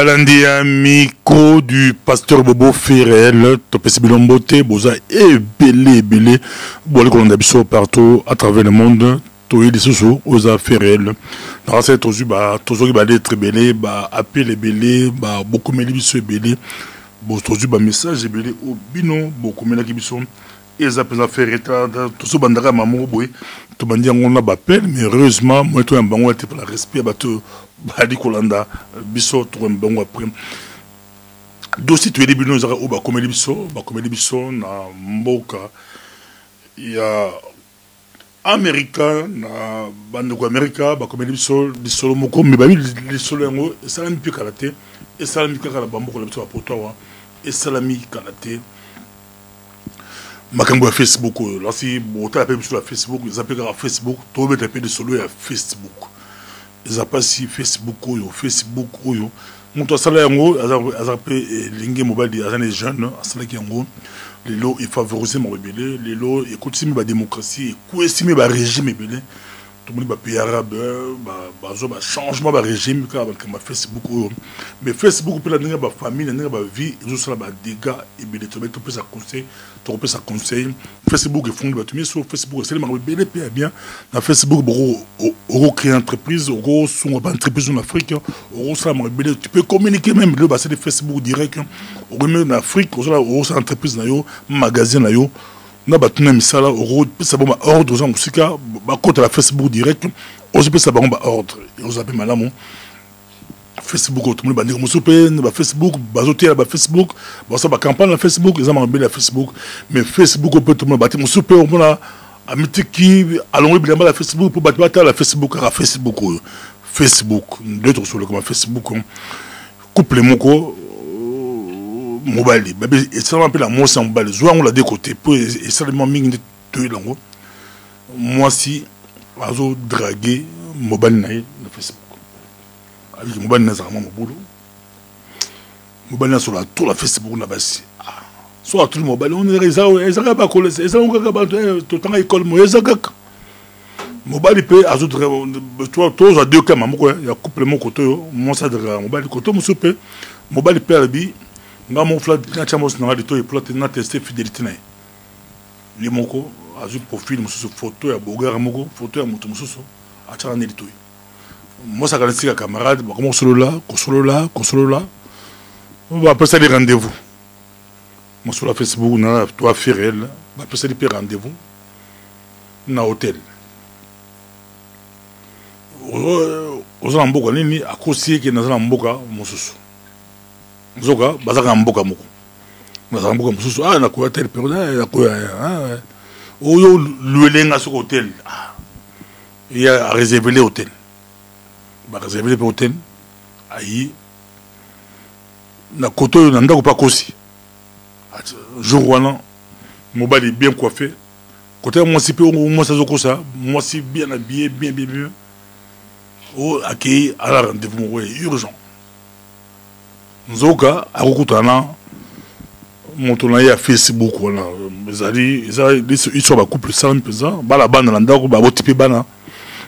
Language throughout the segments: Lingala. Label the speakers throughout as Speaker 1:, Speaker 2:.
Speaker 1: Balandi micro du pasteur Bobo Ferrel, Topesi Bilombote, Boza et Belé, Bolé Kolondabiso partout à travers le monde, Toye des Sousou, Oza Ferrel. Dans cette Tozuba, Tozo qui va être belé, appelé belé, beaucoup de biso belé, Tozuba message belé au bino, beaucoup de biso, et ça peut faire retard, Tozo Bandara Maman Boy, tout le monde a appel, mais heureusement, moi, tout un bango était pour la respect, Badi Kolanda, biso, tout un bango après. Dossier, tu es début, nous avons comédie biso, na Mboka, il y a Américain, na Bandoko América, comédie biso, des solo moko, mais les solo yango, et salami pi karaté, et salami kaka bamboko la biso à Potawa, et salami karaté. Makambo à Facebook, là si vous tapez sur Facebook, ils appellent à Facebook, tout le monde de solo à Facebook. Ils appellent si Facebook ou Facebook ou mon toi salaire yango, ils appellent lingue mobile des jeunes, salaire yango, les lots ils favorisent mon rebelle, les lots ils continuent la démocratie, ils continuent le régime rebelle. Tout le monde va payer arabe, changement de régime, Facebook. Mais Facebook, pour la famille, la vie, ils ont des dégâts, et bien, tu peux ça conseil, tu peux ça conseil. Facebook, ils font des bâtiments sur Facebook, c'est le bien. Dans Facebook, ils créent une entreprise, ils sont une entreprise en Afrique, tu peux communiquer même, c'est des Facebook direct, en Afrique, ils ont une entreprise, un magasin, na batuna misala oro pesa bomba ordre za musika ba kota la Facebook direct ozo pesa bomba ordre ozo appelle malamu Facebook tout le monde bandiko musupe na ba Facebook bazotia ba Facebook ba ça ba campagne na Facebook ils ont la Facebook mais Facebook peut tout le monde bati musupe on mona amitiki alongo bilamba la Facebook pour battre la Facebook à Facebook Facebook d'autres sur le comme Facebook couple moko mobile et ça m'appelle la moi sans mobile soit on l'a des côtés pour et seulement ming de tout lango moi si azo draguer mobile na Facebook avec mobile na zama mobulu mobile na sur la tout la Facebook na basi soit tout le mobile on est ça pas coller ça on va tout temps école moi ça mobile peut azo toi tous à deux cas mamoko ya couple mon côté moi ça draguer mobile côté mon soupe mobile peut bi nga mon flat na chamos na radio et plot na tester fidélité na li moko azu profil mususu photo ya bogara moko photo ya mutu mususu acha na lito moi ça garantit ka camarade ba comment solo là on va passer des rendez-vous moi sur la Facebook na toi Ferrel va passer des rendez-vous na hôtel ozo mboka nini akosi ke na mboka mususu Zoga, bazaka mboka moko. Bazaka mboka mususu na ko hotel perdant na ko oyo luelenga sur hôtel. Il y a réservé l'hôtel. Ba réserver l'hôtel. Ayi na koto na ndako pa kosi. Jour wana mobali bien coiffé. Côté moi si peu moi ça zokosa, moi si bien habillé bien. Accueilli à la rendez-vous urgent. Nzoka akokutana moto na ya Facebook wana ezali ils sont ba couple sans pesant bala bana na ndako ba botipe bana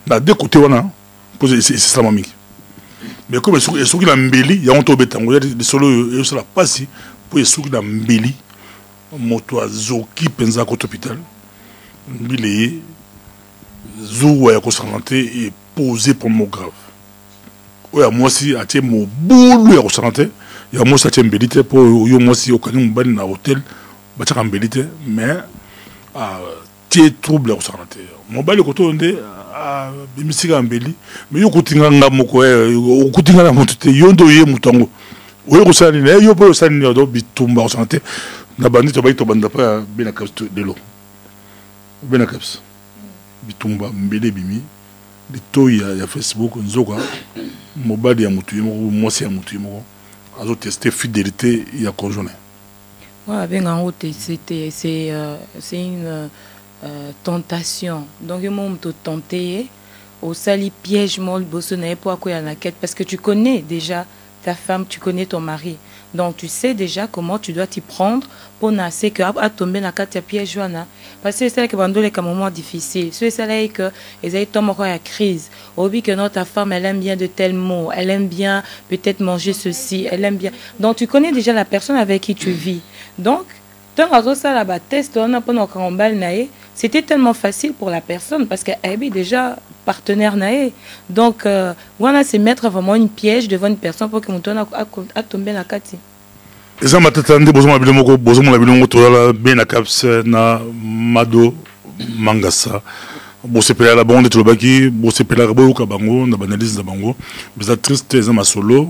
Speaker 1: na deux côtés wana poser c'est ça mami mais comme esoki na mbeli ya onto betango ya de solo et ça la passe pour esoki na mbeli moto azoki penza ko hôpital mbili zuwa ya ko santé et poser pour mon grave oya moi si atie mo bulu ya ko santé il y a moi ça tient belité pour yo moi si au canon ban na hôtel ba tcha belité mais tie trouble au santé mon bal ko to ndé bimisika mbeli mais yo kutinga ngamoko o kutinga na motuté yondo ye mutango oyo ko sali ne yo po sali ne do bitumba au santé na bandi to ba to banda pa bena caps de l'eau bena caps bitumba mbele bimi de to ya Facebook nzoka mobali ya mutu mo si ya mutu mo azo tester fidélité ya conjoint.
Speaker 2: Ouais, c'est une tentation. Donc il m'a tenté au sali piège moi le bossoné pour quoi y a la quête parce que tu connais déjà ta femme, tu connais ton mari. Donc tu sais déjà comment tu dois t'y prendre pour nasser que à tomber dans quatre pièges joana. Parce que c'est là que pendant les moments difficiles, c'est là que ils ont tombé en crise. Au but que notre femme elle aime bien de tels mots, elle aime bien peut-être manger ceci, elle aime bien. Donc tu connais déjà la personne avec qui tu vis. Donc tant que ça là-bas test on a pendant qu'on balle naé, c'était tellement facile pour la personne parce qu'elle est déjà partenaire naé. Donc voilà c'est mettre vraiment une piège devant une personne pour que mon tourne à tomber la kati.
Speaker 1: Eza matatande bozoma bilongo bozoma la bilongo to la bena caps na mado mangasa bosepela la bonde to baki bosepela bo ka bango na banalise na bango biza triste eza masolo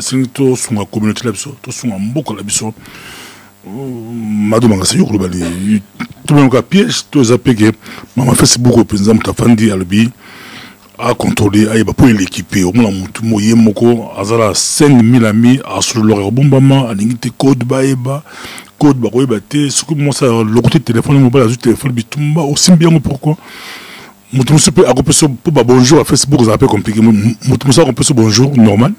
Speaker 1: sinto sunga communauté la biso to sunga mboko la biso mado mangasa yo bali to ka piège to zapeke mama Facebook penza mutafandi albi à contrôler à pour l'équiper au moins mutu moye moko azala 5000 amis à sur leur bombama alingite code baeba code ba koyeba te ce que moi ça le côté téléphone mobile azut téléphone bitumba aussi bien pourquoi mutu se peut accomplir pour ba bonjour à Facebook ça un peu compliqué mutu ça accomplir bonjour normal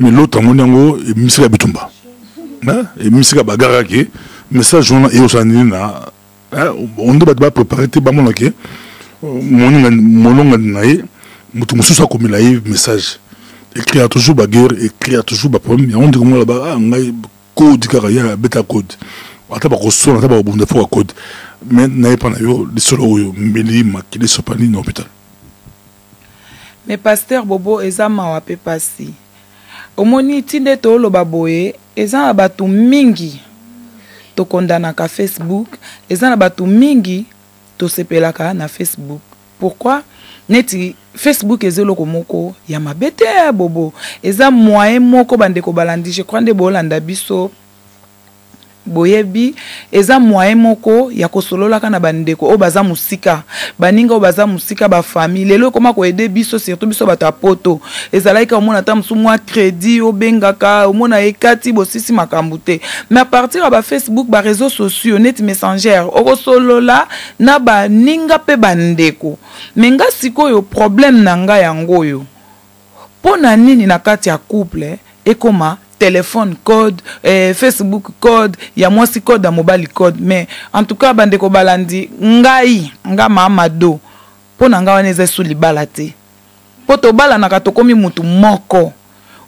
Speaker 1: mais l'autre monango et misika bitumba hein et misika bagara ke message on et osani na on doit préparer te ba monake mon naïe mutu mususu akomela ye message écrit toujours baguerre écrit toujours ba problème ya on dit comment là-bas ngai code kaka ya beta code ata ba kosona ata ba bunda fo code mais naïe pas na yo le solo oyo meli makili sopani na hôpital.
Speaker 3: Mais pasteur Bobo eza mawa pe pasi omoni tinde to lo baboye eza na batu mingi to kondana ka Facebook eza na batu mingi to sepelaka na Facebook. Pourquoi? Neti Facebook ezelo komoko ya mabete ya bobo eza moyen moko bandeko balandi je crois nde bolanda biso boyebi eza moyen moko ya kosolola kana bandeko o baza musika baninga o baza musika ba famille lelo koma ko aider biso surtout biso bata poto ezalaika omona ta musu mwa crédit o bengaka omona ekati bosisi makambute mais à partir ba Facebook ba réseaux sociaux net messenger o solola na baninga pe bandeko menga sikoyo problème nanga yango yo pona nini na kati ya couple ekoma téléphone code Facebook code ya mwasi code ya mobile code mais en tout cas bandeko balandi ngai nga mamado pona nga waneze su libala te poto bala na katokomi mutu moko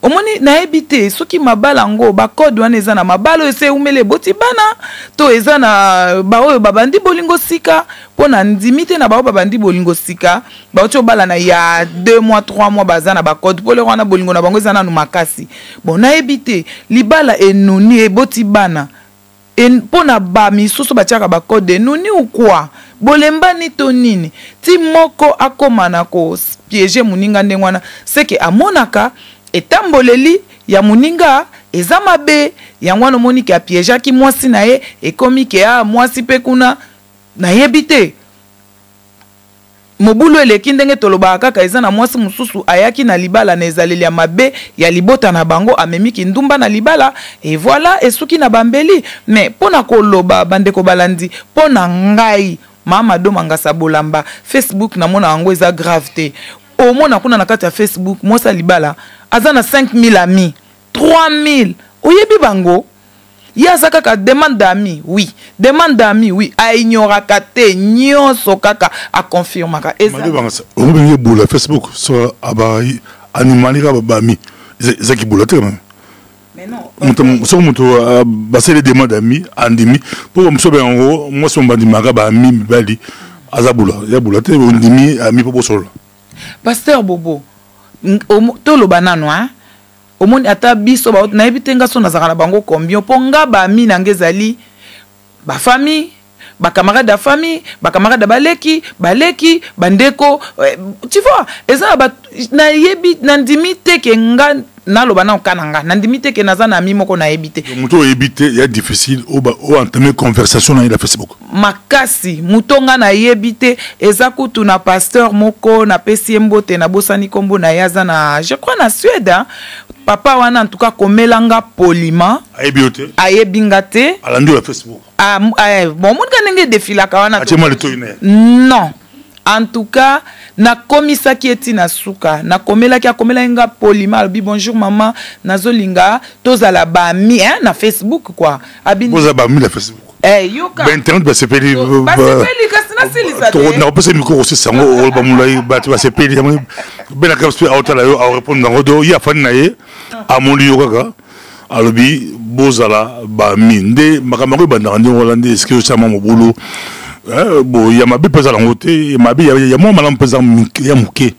Speaker 3: omoni na ebite soki mabala ngo ba code wana eza na mabalo ese umele boti bana to eza na ba oyo babandi bolingo sika pona ndimite na ba babandi bolingo sika ba ocho bala na ya 2 mois 3 mois bazana ba code pole wana bolingo na bango eza na makasi bon na ebite libala enuni eboti bana en pona ba misusu batiaka ba code enuni ou quoi bolemba ni to nini ti moko akomana ko piéger muninga ndengwana seke amonaka etamboleli ya muninga eza mabe yangwana moni ki apiéger ki mwasi na ye ekomi ke a mwasi pe kuna na yebite mobulu eleki ndenge toloba kaka eza na mwasi mususu ayaki na libala na ezaleli ya mabe ya libota na bango amemiki ndumba na libala et voilà esuki na bambeli mais pona koloba bandeko balandi pona ngai mama do mangasa bolamba Facebook na mona yango eza grave te au mona kuna na kati ya Facebook mosa libala azana 5000 amis 3000 oyebi bango ya kaka demande d'amis oui demande d'amis oui a ignorer kate nyonso kaka a confirmer ka eza
Speaker 1: on veut boula Facebook so abai animalika babami zaki boula te
Speaker 3: mais non
Speaker 1: so muto basa les demandes d'amis andimi pour mso be ngo moi so mbandi maka ba ami bali azabula ya boula te ndimi ami popo solo
Speaker 3: pasteur Bobo to lo banano hein omoni ata biso ba na ebitenga so nazaka na bango combien ponga ba mi na ngezali ba famille ba camarade de famille ba camarade baleki bandeko tu vois eza ba na yebi na ndimite ke nga na lo bana kananga na ndimite ke naza na mi moko na ebite
Speaker 1: muto ebite ya difficile o entamer conversation na ila Facebook
Speaker 3: makasi mutonga na yebite eza kutu na pasteur moko na pesimbote na bosani kombo na yaza na je crois na Suède hein? Papa wana en tout cas komelanga poliment ayebinga te
Speaker 1: alandi la Facebook
Speaker 3: bon mon kanenge défilaka wana
Speaker 1: atema le toine
Speaker 3: non en tout cas na komisa ki eti na suka na komela ki akomela nga polima abi bonjour maman nazolinga tozala ba mi na Facebook quoi abi
Speaker 1: vous avez mis la Facebook
Speaker 3: yoka
Speaker 1: ben internet ba sepeli
Speaker 3: kasina selisa
Speaker 1: to na pese micro aussi sango ba mulai ba sepeli ben la kapspe auto la yo a répondre dans do ya fani na ye amoli yo kaka alobi bozala ba minde makamako bandandi hollandais est-ce que ça m'a boulot bon ya mabi pesa la ngote ya mabi ya mo malam pesa ya muke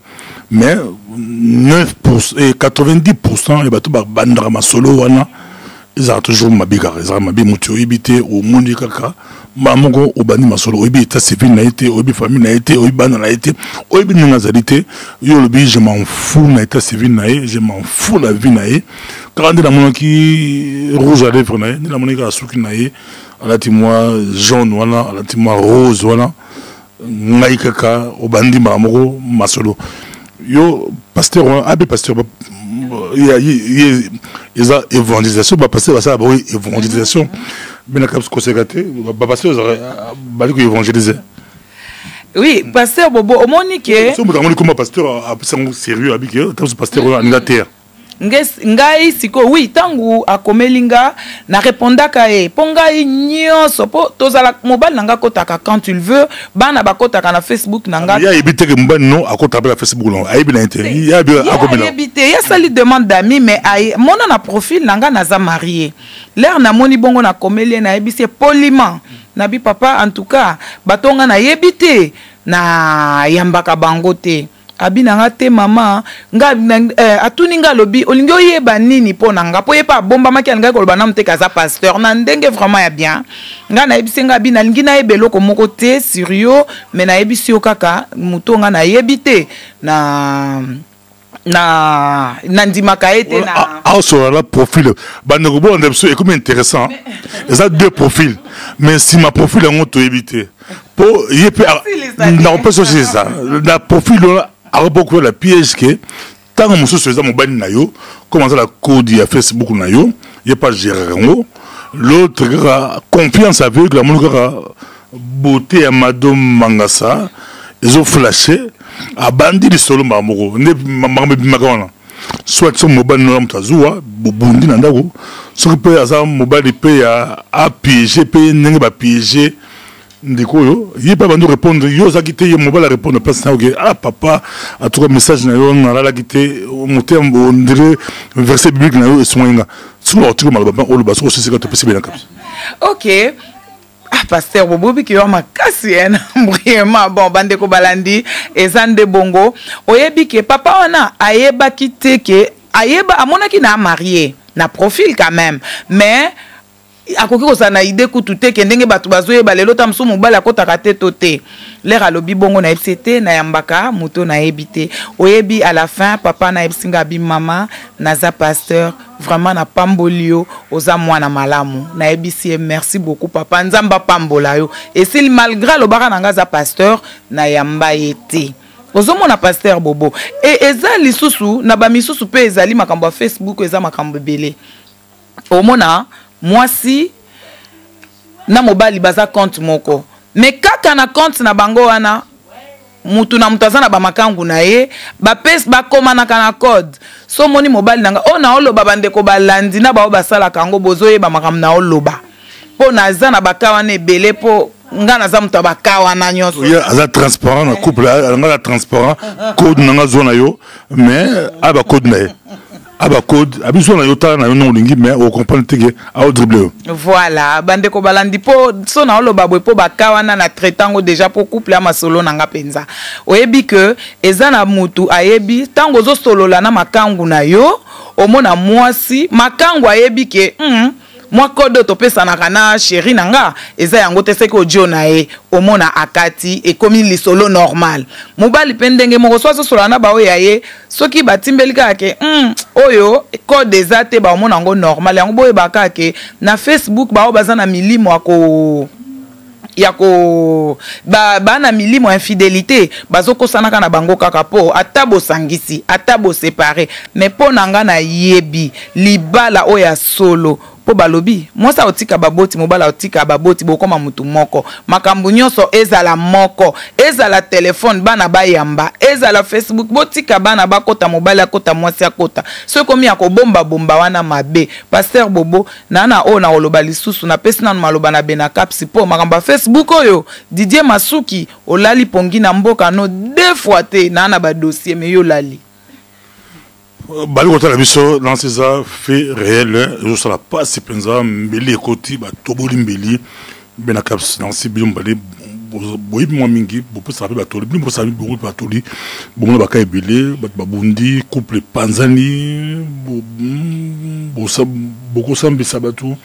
Speaker 1: mais 9% et 90% et bato ba bandara masolo wana ils ont toujours mabi car ils ont mabi mutu ibité au mundi kaka mamongo obani masolo obi ta civil na été obi famille na été obi bana na été obi ngazalité yo lobi je m'en fous na état civil na je m'en fous la vie na quand on a mon qui rouge à lèvres na ni la mon ka suki na alati moi jaune wana alati moi rose wana ngai kaka obandi mamongo masolo yo pasteur abi pasteur ils ont évangélisation ba passer ça ba évangélisation mais la capsule conséquentée ba passer ba ko évangéliser
Speaker 3: oui pasteur bobo omonike
Speaker 1: so mo comme pasteur a sérieux abi que pasteur en Angleterre
Speaker 3: ngai siko oui tangu akomelinga na répondaka po ngai nyonso po tozala mobile nanga kotaka quand tu le veux bana bakotaka na Facebook nanga
Speaker 1: ya ebité que mobile non akotaka na Facebook non ayebi na internet ya bi akomela
Speaker 3: ya ebité ya sali demande d'amis mais mona na profil nanga naza marié l'air na moni bongo na komelie na ebisi poliment na bi papa en tout cas batonga na yebité na yambaka bangote abinanga te mama nga atuni nga lobi olingi oyeba nini po nanga po yepa bomba maki nga ko lobana mte kaza pasteur na ndenge vraiment ya bien nga na yebisi nga bina lingi na yebelo ko moko te sérieux mais na yebisi yo kaka muto nga na yebite na ndimaka ete na
Speaker 1: sur la profil bandeko bo ndebso est comme intéressant ça deux profils mais si ma profil en auto éviter pour yepe non pas c'est ça la profil a beaucoup la piège que tant que monsieur faisait mon ban nayo comment ça la code ya Facebook nayo il pas gérer l'autre confiance avec la mon beauté à madame Mangasa ils ont flashé a bandi de solo mamoro ne magana soit son mobile no mtazua bobundi na ndako so pe aza mobile pe a piéger pe nenge ba piéger ndiko yo yi pas bando répondre yo za kité mobile à répondre place na ok ah papa a tout message na yo na la kité mon terme on dirait verset biblique na yo soinga sur le truc malaba o le baso c'est que tu peux se bien
Speaker 3: ok. Ah, pasteur Bobo qui a ma cassienne vraiment bon bande ko balandi ezande bongo oyebi ke papa wana ayeba kite ke ayeba amona ki na marié na profil quand même mais akoki ko sana idée kutute ke ndenge batu bazoyeba lelo tamso mobala kotaka te tote l'air alobi bongo na FCT na yambaka muto na ebité oyebi à la fin papa na ebsinga bi mama naza pasteur vraiment na pambolio oza mwana malamu na ebisi merci beaucoup papa nzamba pambola yo et s'il malgré le baka nanga za pasteur na yamba été ozomona pasteur Bobo et eza lisusu na ba misusu pe ezali makambo ya Facebook eza makambo belé omona moi si na mobali baza compte moko mais kaka na compte na bango wana mutu na mutaza na ba makangu na ye ba pes ba komanaka na code so moni mobali nanga o na oloba bande ko balandi na ba o basala kango bozoye ba makam na oloba po na za na bakawa ne belé po nga na za mutu bakawa na nyonso
Speaker 1: ya aza transparent na couple nga transparent code nanga zona yo mais aba code na ye aba code abiso na yota na non lingi mais au comprendre que a dribble
Speaker 3: voilà bande ko balandi po so na oloba boy po bakawa na traitango déjà pour couple ya masolo na nga penza oyebi que eza na mutu ayebi tango zo solola na makangu na yo omona mwasi makangu ayebi ke moi code to pesa na kana chéri nanga eza yango te seko dio na e omona akati e komi lisolo normal mobali pendenge moko so solo na ba oyaye soki batimbeli ka ke oyo code eza te ba omona ngo normal yango boye baka ke na Facebook ba o bazana milimo ako yako ba na milimo infidélité bazoko sanaka na bango kaka po atabo sangisi atabo séparé mais po nanga na yebi libala oya solo po balobi mwasi otika baboti mobala otika baboti bokoma mutu moko makambo nyonso ezala moko ezala telefone bana bayamba ezala Facebook botika bana bakota mobala akota mwasi akota so komi akobomba bomba wana mabe Pasteur Bobo nana ona oloba lisusu na pesi nanu maloba na bena kapsi po makambo Facebook oyo Didier Masuki olali pongi na mboka no 2 fois te nana ba dossier me yo lali
Speaker 1: Bali kota la biso dans ces faits réels, je ne pas si pensa mbeli ekoti ba toboli mbeli bena caps dans ces biom bali boyi moi mingi bo sabi ba toli bo sabi bo ba toli bo na ba kaibele ba bundi couple panzani beaucoup sambi sabatu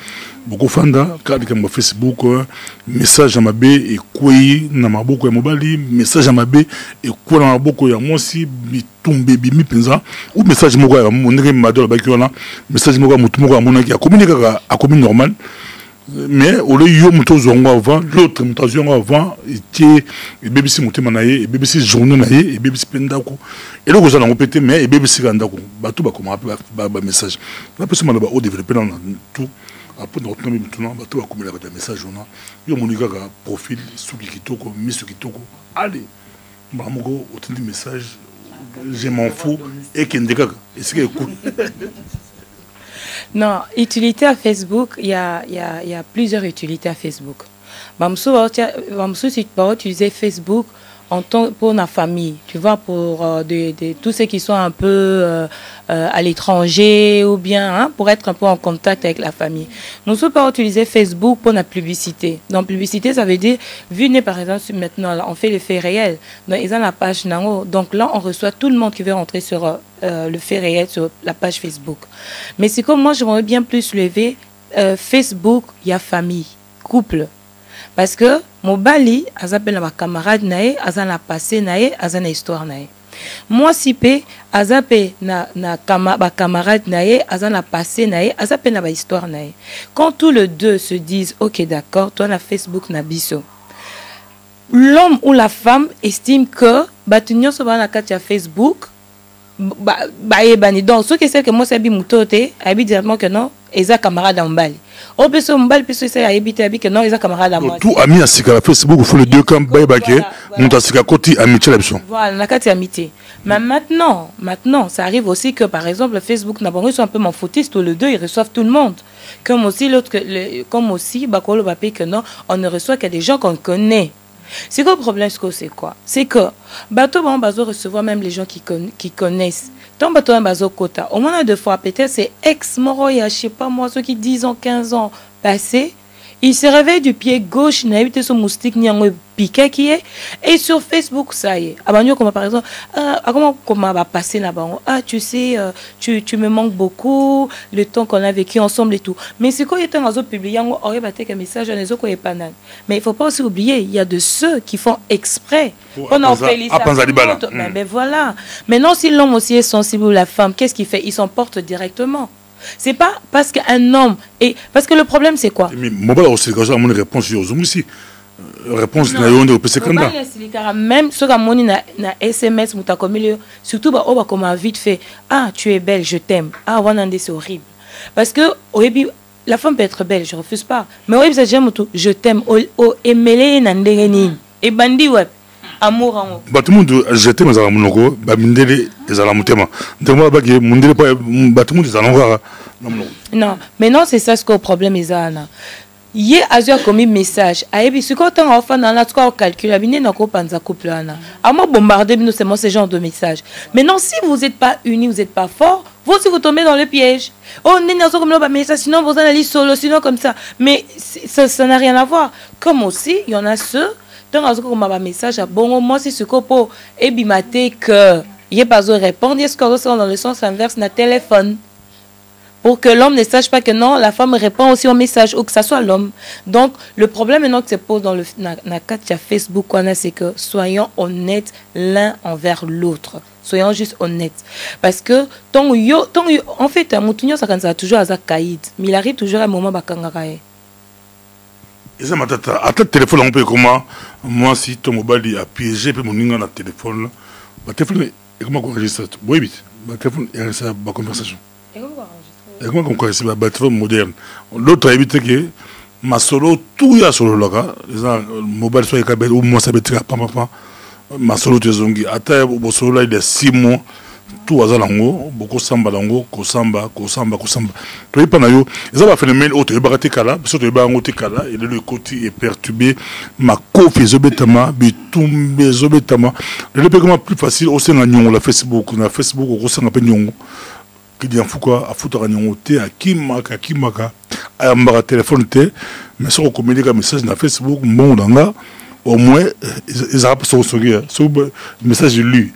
Speaker 1: beaucoup fanda kadi kama Facebook message mabe et kwei na maboko ya mobali message mabe et kwa na maboko ya mosi bitumbe bimi penza ou message moko ya mondenge madola bakiona message moko mutu moko amona ki communiquer a commun normal mais au lieu yo muto zongo avant l'autre muto zongo avant était BBC mutema naye BBC journée naye BBC pendako et là vous allez répéter mais BBC gandako bato ba comment ba message la personne m'a ba développer dans tout après notre nom maintenant bato ba communiquer avec message on yo monika ka profil suki kitoko misu kitoko allez mamoko autant de message je m'en fous et kendeka est-ce que écoute.
Speaker 2: Non, utilité à Facebook, il y a plusieurs utilités à Facebook. Si tu vas utiliser Facebook pour la famille, tu vois, pour tous ceux qui sont un peu à l'étranger ou bien hein, pour être un peu en contact avec la famille. Nous ne pouvons pas utiliser Facebook pour la publicité. Donc, publicité, ça veut dire, vu par exemple, maintenant, on fait les faits réels. Donc, ils ont la page Nango. Donc là, on reçoit tout le monde qui veut rentrer sur le fait réel sur la page Facebook. Mais c'est comme moi, j'aimerais bien plus lever Facebook, il y a famille, couple. Parce que mon bali, azapel ma camarade nae, azan la passé nae, azan la histoire nae. Moi si pe, azapé na camarade nae, azan la passé nae, azapel na histoire nae. Quand tous les deux se disent, ok d'accord, toi na Facebook na biso. L'homme ou la femme estime que batunyo so ba na katia Facebook, donc ce qui c'est que moi c'est bimoutote, abi directement que non, eza camarade en bali. O beso mbali peso c'est habité abi que non, eza camarade à moi.
Speaker 1: Tout ami à sika Facebook il faut les deux camps baïbaké, monta sika côté amitié l'option.
Speaker 2: Voilà, la carte amitié. Mais maintenant, ça arrive aussi que par exemple Facebook n'a pas reçu un peu mon foutiste, tous les deux ils reçoivent tout le monde. Comme aussi l'autre comme aussi bakolo bapé que non, on ne reçoit que des gens qu'on connaît. C'est quoi le problème, c'est quoi? C'est que bateau va recevoir même les gens qui connaissent. Tant bateau bazo quota. Au moins 2 fois, peut-être c'est ex-moro, il y a je sais pas moi, ceux qui 10 ans, 15 ans passés. Il se réveille du pied gauche, n'a évité son moustique, ni un piquet qui est. Et sur Facebook, ça y est. Abanyo, comme par exemple, comment va passer là-bas? Ah, tu sais, tu me manques beaucoup, le temps qu'on a vécu ensemble et tout. Mais c'est quand il est en réseau publié, on aurait battu un message à réseau qui est pas. Mais il ne faut pas aussi oublier, il y a de ceux qui font exprès. On en fait les ben voilà. Maintenant, si l'homme aussi est sensible ou la femme, qu'est-ce qu'il fait? Il s'en porte directement. C'est pas parce qu'un homme et parce que le problème c'est quoi?
Speaker 1: Mais moi aussi quand j'ai une réponse sur Zoom ici. Réponse na yo ndo pese kanda.
Speaker 2: Même ce que moni na SMS mutakomile surtout ba oba comme vite fait. Ah, tu es belle, je t'aime. Ah, wanande c'est horrible. Parce que la femme peut être belle, je refuse pas. Mais oui, j'aime tout, je t'aime. O emele na ndengeni. Et bandi web. Amour en haut. Tout le monde
Speaker 1: jeté mes amours, mindele des alamutema. Ndemo ba ke mundele pas tout le monde des alongara.
Speaker 2: Non, mais non, c'est ça ce que le problème est là. Hier azur commis message. Ayebi ce qu'on t'en offre dans la toi calcul abine na ko panza couple ana. À moi bombarder nous c'est moi ce genre de message. Maintenant si vous n'êtes pas unis, vous n'êtes pas forts, vous aussi vous tombez dans le piège. Oh n'est pas comme là mais ça sinon vous allez solo sinon comme ça. Mais ça n'a rien à voir. Comme aussi, il y en a ceux donc on m'a message à bon moi c'est ce copo et bimaté que il est pas besoin répondre, est-ce qu'on ressent dans le sens inverse na téléphone pour que l'homme ne sache pas que non, la femme répond aussi au message ou que ça soit l'homme. Donc le problème maintenant que se pose dans le cas de Facebook c'est que soyons honnêtes l'un envers l'autre. Soyons juste honnêtes parce que en fait mutunyo ça quand toujours à caïd, mais il arrive toujours à un moment bakangarae.
Speaker 1: Et ça m'a à téléphone on peut comment moi si ton mobile a piégé puis mon numéro na téléphone le téléphone et comment on enregistre oui vite le téléphone et ça ba conversation Et comment on connaît la plateforme moderne? L'autre a évité que ma solo, tout y a solo là, les gens, mobile soit kabel ou moi ça bettra pas. Ma solo tu zongi. Ata au solo là il est 6 mois. Tout à zalango, beaucoup samba lango, kosamba. Tu es pas nayo. Ça va phénomène autre. Il va rater kala, parce que tu vas rater kala. Et le côté est perturbé. Ma kofi zobetama, bitumbe zobetama. Le paiement plus facile au sein de la Facebook, na Facebook au sein de nyongo. Qui dit en fouka, à foutre à nyongo te, à kimaka, à mbara téléphone te. Mais si on communique un message na Facebook, bon danga, au moins ils arrivent sur le message lu.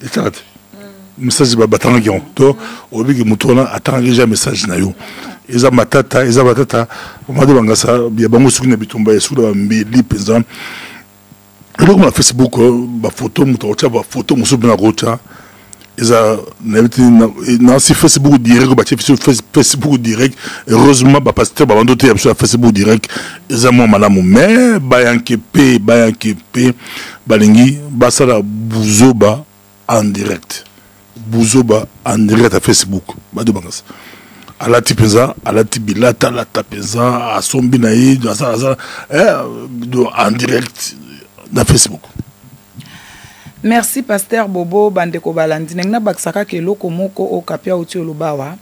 Speaker 1: Message ba batanga qui ont to obi ki mutona atanga déjà message na yo eza matata on va demander ça bien bango suki na bitumba yesu da mbeli peza donc na Facebook ba photo mutocha ba photo musubi na rocha eza na si Facebook direct ba sur Facebook direct heureusement ba pasteur ba bandote sur Facebook direct eza mo malamu mais ba yankepe balingi ba sala buzoba en direct Bouzoba en direct à Facebook. À la tipeza, à la tibilata, à la tapeza, à son binaï, en direct à Facebook.
Speaker 3: Merci Pasteur Bobo Bandeko Balandi. Nengna baksaka ke loko moko o kapia uti olubawa.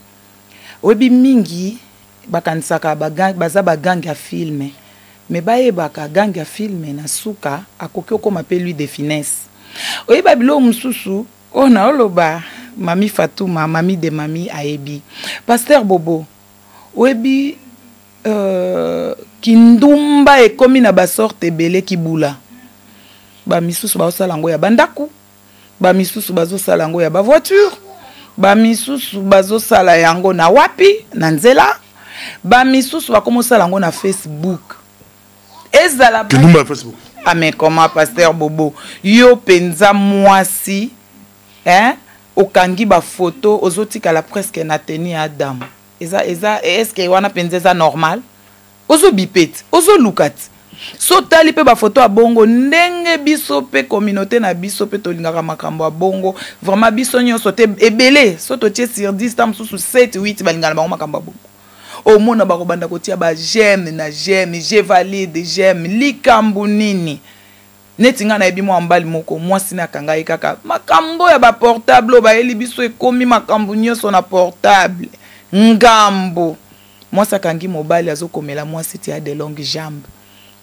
Speaker 3: Webi mingi bakansaka baza bagangi ya filme. Me baye baka gangi ya filme na suka akoki okoma pe lui de finesse. Oye babilo mususu oh na oloba Mami Fatouma, Mami de Mami Aebi. Pasteur Bobo, Webi Kindumba e komi na ba sorte bele kibula. Ba misusu ba osalango ya bandaku. Ba misusu bazo salango ya ba voiture. Ba misusu bazo sala yango na wapi, na nzela. Ba misusu ba komo salango na Facebook. Ezala
Speaker 1: Kindumba Facebook.
Speaker 3: Ah mais comment Pasteur Bobo, yo penza mwasi, hein? Okangi ba photo ozotika la presque na teni Adam. Est-ce que wana penza normal? Ozo bipet, ozo lukat. So tali pe ba photo a bongo ndenge biso pe communauté na biso pe tolingaka makambo a bongo. Vraiment biso nyonso te ebele. So to tie sur 10 tam sous 7 8 balingana ba makambo a bongo. Au mona ba ko banda ko tia ba j'aime na j'aime, je valide j'aime, likambu nini. Netinga na ebi mo ambali moko mwasi na kanga kaka makambo ya ba portable ba eli biso ekomi makambo nyonso na portable ngambo mwasi akangi mobile azokomela mwasi tia de longue jambe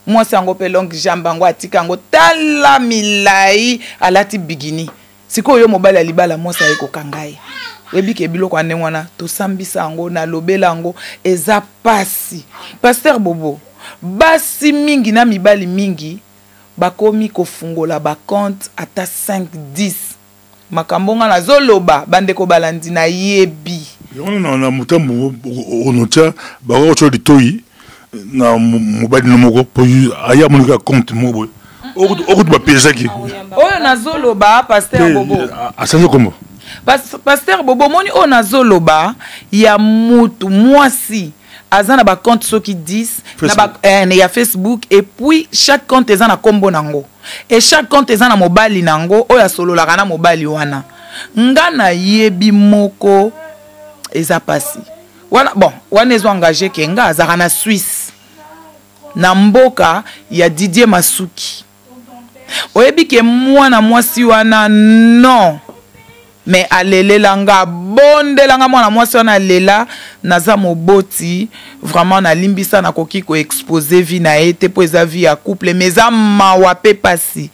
Speaker 3: mwasi ango pe longue jambe ango atika ngo tala milai alati bigini sikoyo mobile alibala mwasi ayeko kangai ebi ke biloko ane wana to sambisa ango na lobela ango eza pasi Pasteur Bobo basi mingi na mibali mingi bakomi kofungola ba compte ata 5-10 makambonga na zoloba bandeko balandi na yebi
Speaker 1: on a mutambo onocha ba ocho ditoi na mobile no moko po aya monika compte mobo okutu ba pezaki
Speaker 3: oyo na zoloba Pasteur Bobo
Speaker 1: asanzo kombo
Speaker 3: Pasteur Bobo moni o na zoloba ya mutu mwasi azana ba compte soki 10 na ba ya Facebook et puis chaque compte ezana kombo nango et chaque compte ezana mobile nango oya solo la kana mobile wana ngana yebi moko eza pasi wana bon wana ezo engagé ke nga azaka na Suisse na mboka ya Didier Masuki oyebi ke mwana mwasi wana non mais alélela nga bonde langa mwana mwasi wana lela naza moboti vraiment na limbisa na koki ko exposer vie na ete po eza vie ya couple mais za mawa pe pasi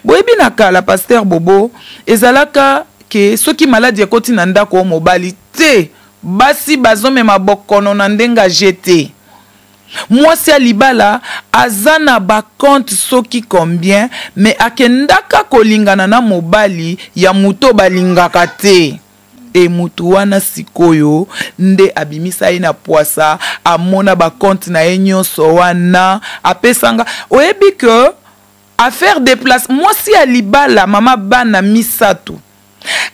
Speaker 3: boyebi na kala Pasteur Bobo ezalaka ke soki maladie ekoti na ndako mobali te basi bazomema bokono na ndenga jeté mwasi alibala azana ba compte soki combien mais akendaka kolingana na mobali ya muto balingaka te e mutu wana sikoyo nde abimisa ye na poasa amona ba compte na ye nyonso wana apesanga oyebi ke affaire déplace mwasi alibala mama bana misato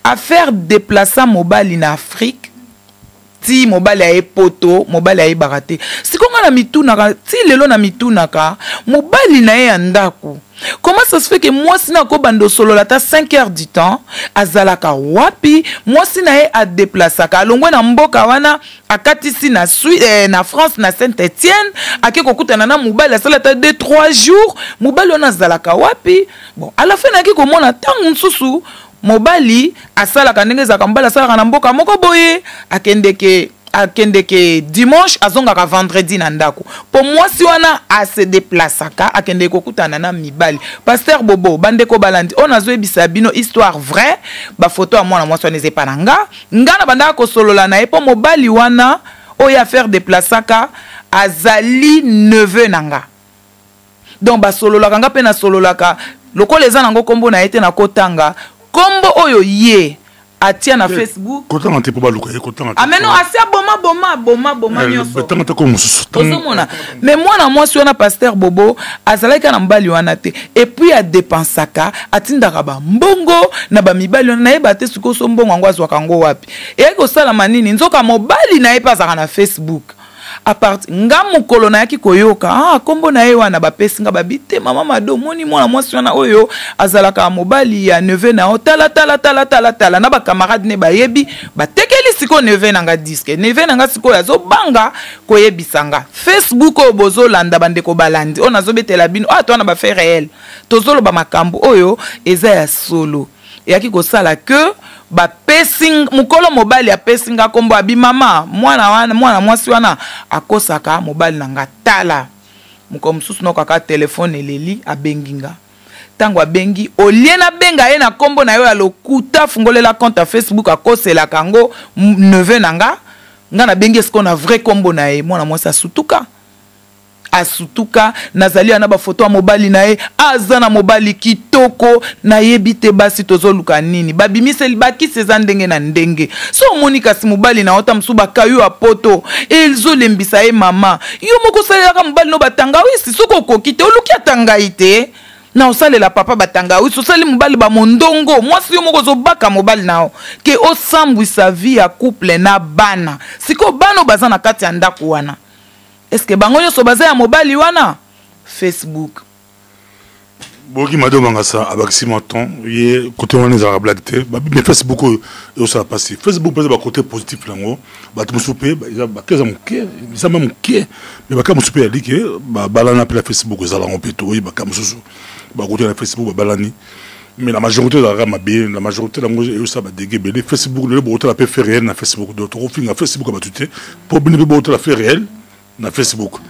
Speaker 3: affaire déplacer mobali na Afrique ti mobali aye poto mobali aye barate sikonga na mitunaka ti lelo na mitunaka mobali na ye andako. Comment ça se fait que moi si na ko bando solo la ta 5 heures du temps azalaka wapi moi si na ye a déplacaka alongwe na mboka wana akatisi na na France na Saint-Étienne ake kokutana na mobali asala ta 2-3 jours mobali wana azalaka wapi. Bon à la fin na ki komona tangu nsusu mobali asalaka ndenge za kambala asalaka na mboka moko boye akendeke dimanche azongaka vendredi na ndako po mwasi wana ase déplaçaka akendeke kokutana na mibali. Pasteur Bobo bandeko balandi on azoyebisa bino histoire vraie ba photo ya mwana mwasi wana ezepa na nga na bandaka kosolola na ye po mobali wana oyo affaire déplaçaka azali neveu na nga donc basololaka nga mpe nasololaka lokola eza nango kombo na ye te na kotanga kombo oyo ye atia na Facebook
Speaker 1: kotanga te po baluka ye kotanga te
Speaker 3: ameno asia boma nyonso
Speaker 1: betanga te ko mususu
Speaker 3: ozomona mais mwana mwasi wana Pasteur Bobo azalaki na mbali wana te et puis a dépensaka atindaka ba mbongo na ba mibali wana yeba te sikoso mbongo ngo azwaka ngo wapi e ko sala manini nzoka mobali na ye pasaka na Facebook apart nga mukolo na yaki koyoka kombo na ye wana bapesi nga babite mama mado moni mwana mwasi wana oyo azalaka mobali ya neveu na tala na ba camarade ne bayebi batekeli siko neveu na nga disque neveu na nga siko yazo banga koyebisanga Facebook o bozo landa bandeko balandi on azobetela bino to wana ba fait réel tozolo ba makambo oyo eza ya solo yaki kosala que ba pesing mukolo mobali apesinga kombo abimama mwana mwasi wana akosaka mobali nanga tala muko mususu noko aka telefone eleli abenginga tango abengi oliena benga ye na kombo na yo ya lokuta fungolela compte Facebook akosela kango neveu nanga na bengi esko na vrai kombo na ye mwana mwasi asutuka nazali ana ba photo ya mobali na ye azana mobali kitoko na yebite basi tozoluka nini babimiseli bakisi eza ndenge na ndenge so omoni kasi mobali na ota msuba kayu ya poto elzolembisa ye mama yo moko salelaka mobali no batanga wisi soko okoki te oluki atanga ite na osalela papa batanga wisi osali mobali ba mondongo mwasi yo moko zobaka mobali nao ke osambwisa vie ya couple na bana siko bana baza na kati ya ndako wana. Est-ce que bango nyonso baza ya mobali wana Facebook
Speaker 1: boki mado mangasa abakisi maton ye côté wana za blague te mais Facebook yo ça passe Facebook peut ba côté positif lango batu musupe ba keza muke bisa ma muke mais ba ka musupe ya dike ba balana pe la Facebook za lango peto ba ka mususu ba côté la Facebook ba balani mais la majorité de la bien la majorité lango yo ça ba déguebele Facebook le boto la peut faire réel na Facebook d'autres finga Facebook ba tuté pour bien boto la faire réel na Facebook.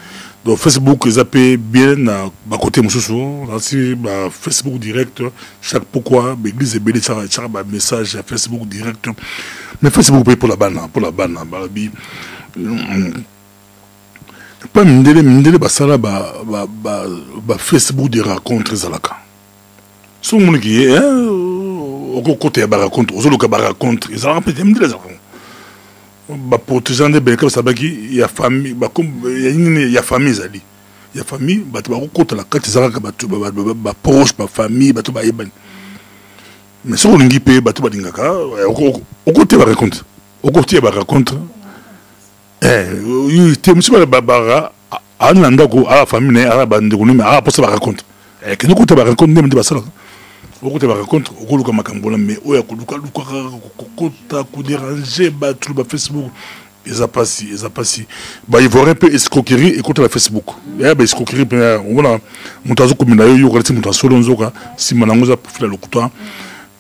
Speaker 1: Donc Facebook ils appellent bien na ba côté mususu si ba Facebook direct chaque pourquoi l'église est belle ça ba message à Facebook direct mais Facebook paye pour la banne ba bi pas mindele ba sala ba Facebook de rencontres zalaka so mon qui est au côté ba rencontre au solo ba rencontre ils ont peut-être mindele zalaka ba protéger des belles comme ça baki ya famille ba comme ya famille zali ya famille ba to ba ko la carte zaka ba to ba proche ba famille ba to ba yebani mais so lingi pe ba to ba dingaka au côté ba raconte il te monsieur ba bara ananda ko a famille ne a ba ndeko mais a posa ba raconte que nous côté ba raconte même de ba sala au côté ba raconte au koluka makambo mais oya koluka kota ko déranger ba tout ba Facebook ils a passé ba ils vont un peu escroquerie et contre la Facebook ya ba escroquerie on a mutazo komina yo ko mutazo solonzoka si manangoza profila lokuta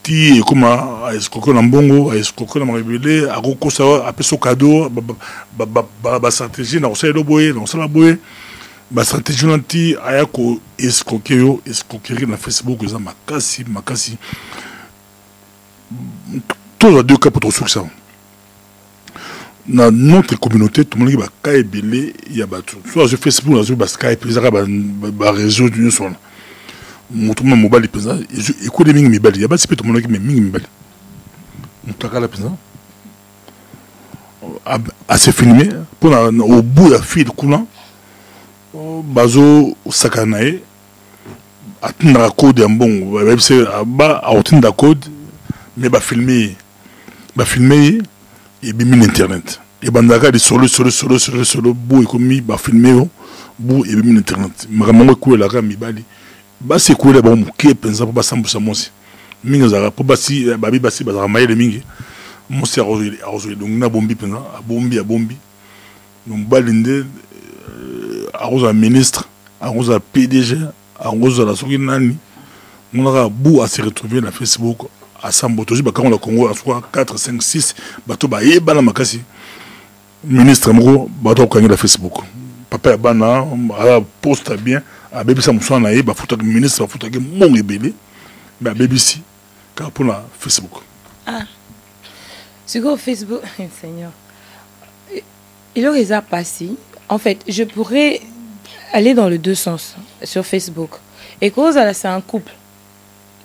Speaker 1: ti kuma escroquer na mbongo escroquer na mabele akokosa apeso cadeau ba stratégie na oselo boye na osala boye ba stratégie nanti ayako escroquerie na Facebook za makasi tous les deux cas pour succès dans notre communauté tout le monde va kaibele ya batu soit sur Facebook sur Skype ils ba réseau d'une son mutuma mobile pesa économie mibali ya ba tout le monde qui mingi mibali mutaka la pesa à se filmer pour au bout ya fil coulant bazo sakanae atinda code ya mbongo ba autinda code mais ba filmer et bimi internet et bandaka de solo bou ekomi ba filmer bou et même internet makambo ko la ka mibali ba se ko la ba muke penza po ba sambusa mosi mingi za po ba si ba bi ba si ba za mayele mingi mosi arozoli donc na bombi penza bombi donc balinde aroza ministre aroza PDG aroza la soki nani on aura bou à se retrouver na Facebook à Sambotoji ba quand le Congo a soit 4 5 6 bato ba yebana makasi ministre moko bato ko ngela Facebook papa bana ala poste bien a bebisa musana ye ba futa ministre ba futa ke monge bébé ba bebisi ka pour la Facebook
Speaker 2: sur Facebook Seigneur il aurait ça passé en fait je pourrais aller dans les deux sens sur Facebook et cause là c'est un couple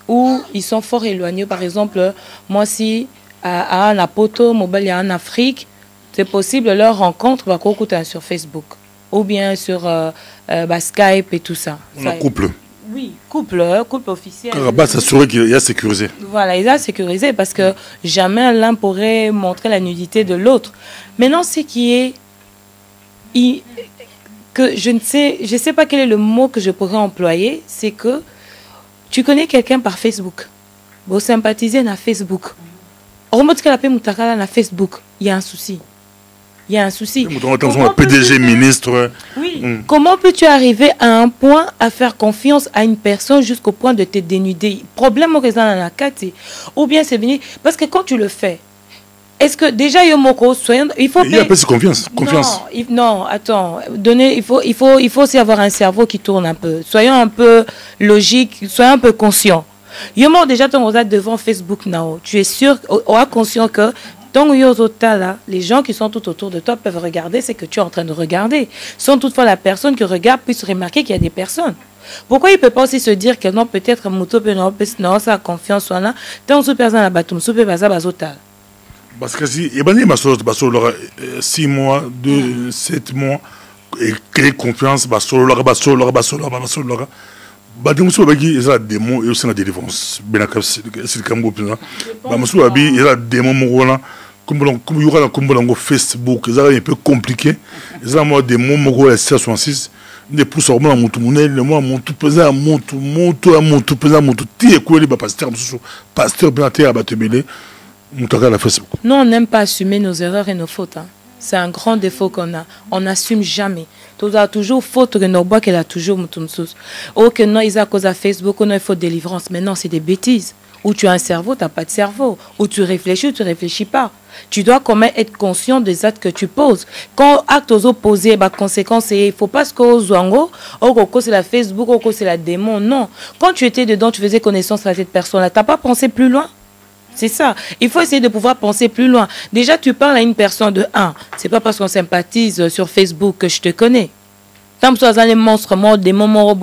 Speaker 2: où ils sont fort éloignés. Par exemple, moi, si à un apoto, mobile, en Afrique, c'est possible, leur rencontre va couper sur Facebook ou bien sur Skype et tout ça.
Speaker 1: On a couple.
Speaker 2: Oui, couple officiel.
Speaker 1: Rabat s'assurer qu'il y a sécurisé.
Speaker 2: Voilà, il a sécurisé parce que jamais l'un pourrait montrer la nudité de l'autre. Maintenant, ce qui est... que je ne sais pas quel est le mot que je pourrais employer, c'est que tu connais quelqu'un par Facebook. Vous sympathisez dans Facebook. Facebook. Il y a un souci. Il y a un souci.
Speaker 1: PDG, ministre.
Speaker 2: Oui. Comment peux-tu arriver à un point à faire confiance à une personne jusqu'au point de te dénuder? Problème au raison dans la carte. Ou bien c'est venu. Parce que quand tu le fais, est-ce que déjà il faut
Speaker 1: il y a pas de confiance.
Speaker 2: Non, attends. Il faut aussi avoir un cerveau qui tourne un peu. Soyons un peu logiques, soyons un peu conscients. Déjà ton regard devant Facebook now. Tu es sûr, ou conscient que les gens qui sont tout autour de toi peuvent regarder ce que tu es en train de regarder. Sans toutefois la personne qui regarde puisse remarquer qu'il y a des personnes. Pourquoi il ne peut pas aussi se dire que non, peut-être non, ça a confiance soit là. Tant que personne à batum, super bazota.
Speaker 1: Parce que si il y a 6 mois, 2, 7 mois, et créer confiance, ils ont des mots et aussi la délivrance. C'est le Cameroun. Ils ont des mots comme il y aura dans Facebook, ils ont un peu compliqué. Ils ont des mots 66. Des pouces au moins mon tout pesant, mon tout pesant, mon tout pasteur bien à Batebele.
Speaker 2: Nous, on n'aime pas assumer nos erreurs et nos fautes. Hein. C'est un grand défaut qu'on a. On n'assume jamais. Tu as toujours faute que nos bois qu'elle a toujours moutoumsous. Oh que non, ils ont cause à Facebook, non, il faut délivrance. Mais non, c'est des bêtises. Ou tu as un cerveau, tu n'as pas de cerveau. Ou tu réfléchis ou tu ne réfléchis pas. Tu dois quand même être conscient des actes que tu poses. Quand actes aux opposés, conséquence, il ne faut pas ce qu'on zwango, c'est la Facebook, c'est la démon. Non. Quand tu étais dedans, tu faisais connaissance à cette personne-là. Tu n'as pas pensé plus loin? C'est ça. Il faut essayer de pouvoir penser plus loin. Déjà, tu parles à une personne de 1. C'est pas parce qu'on sympathise sur Facebook que je te connais. Tant que tu as les monstres morts, des moments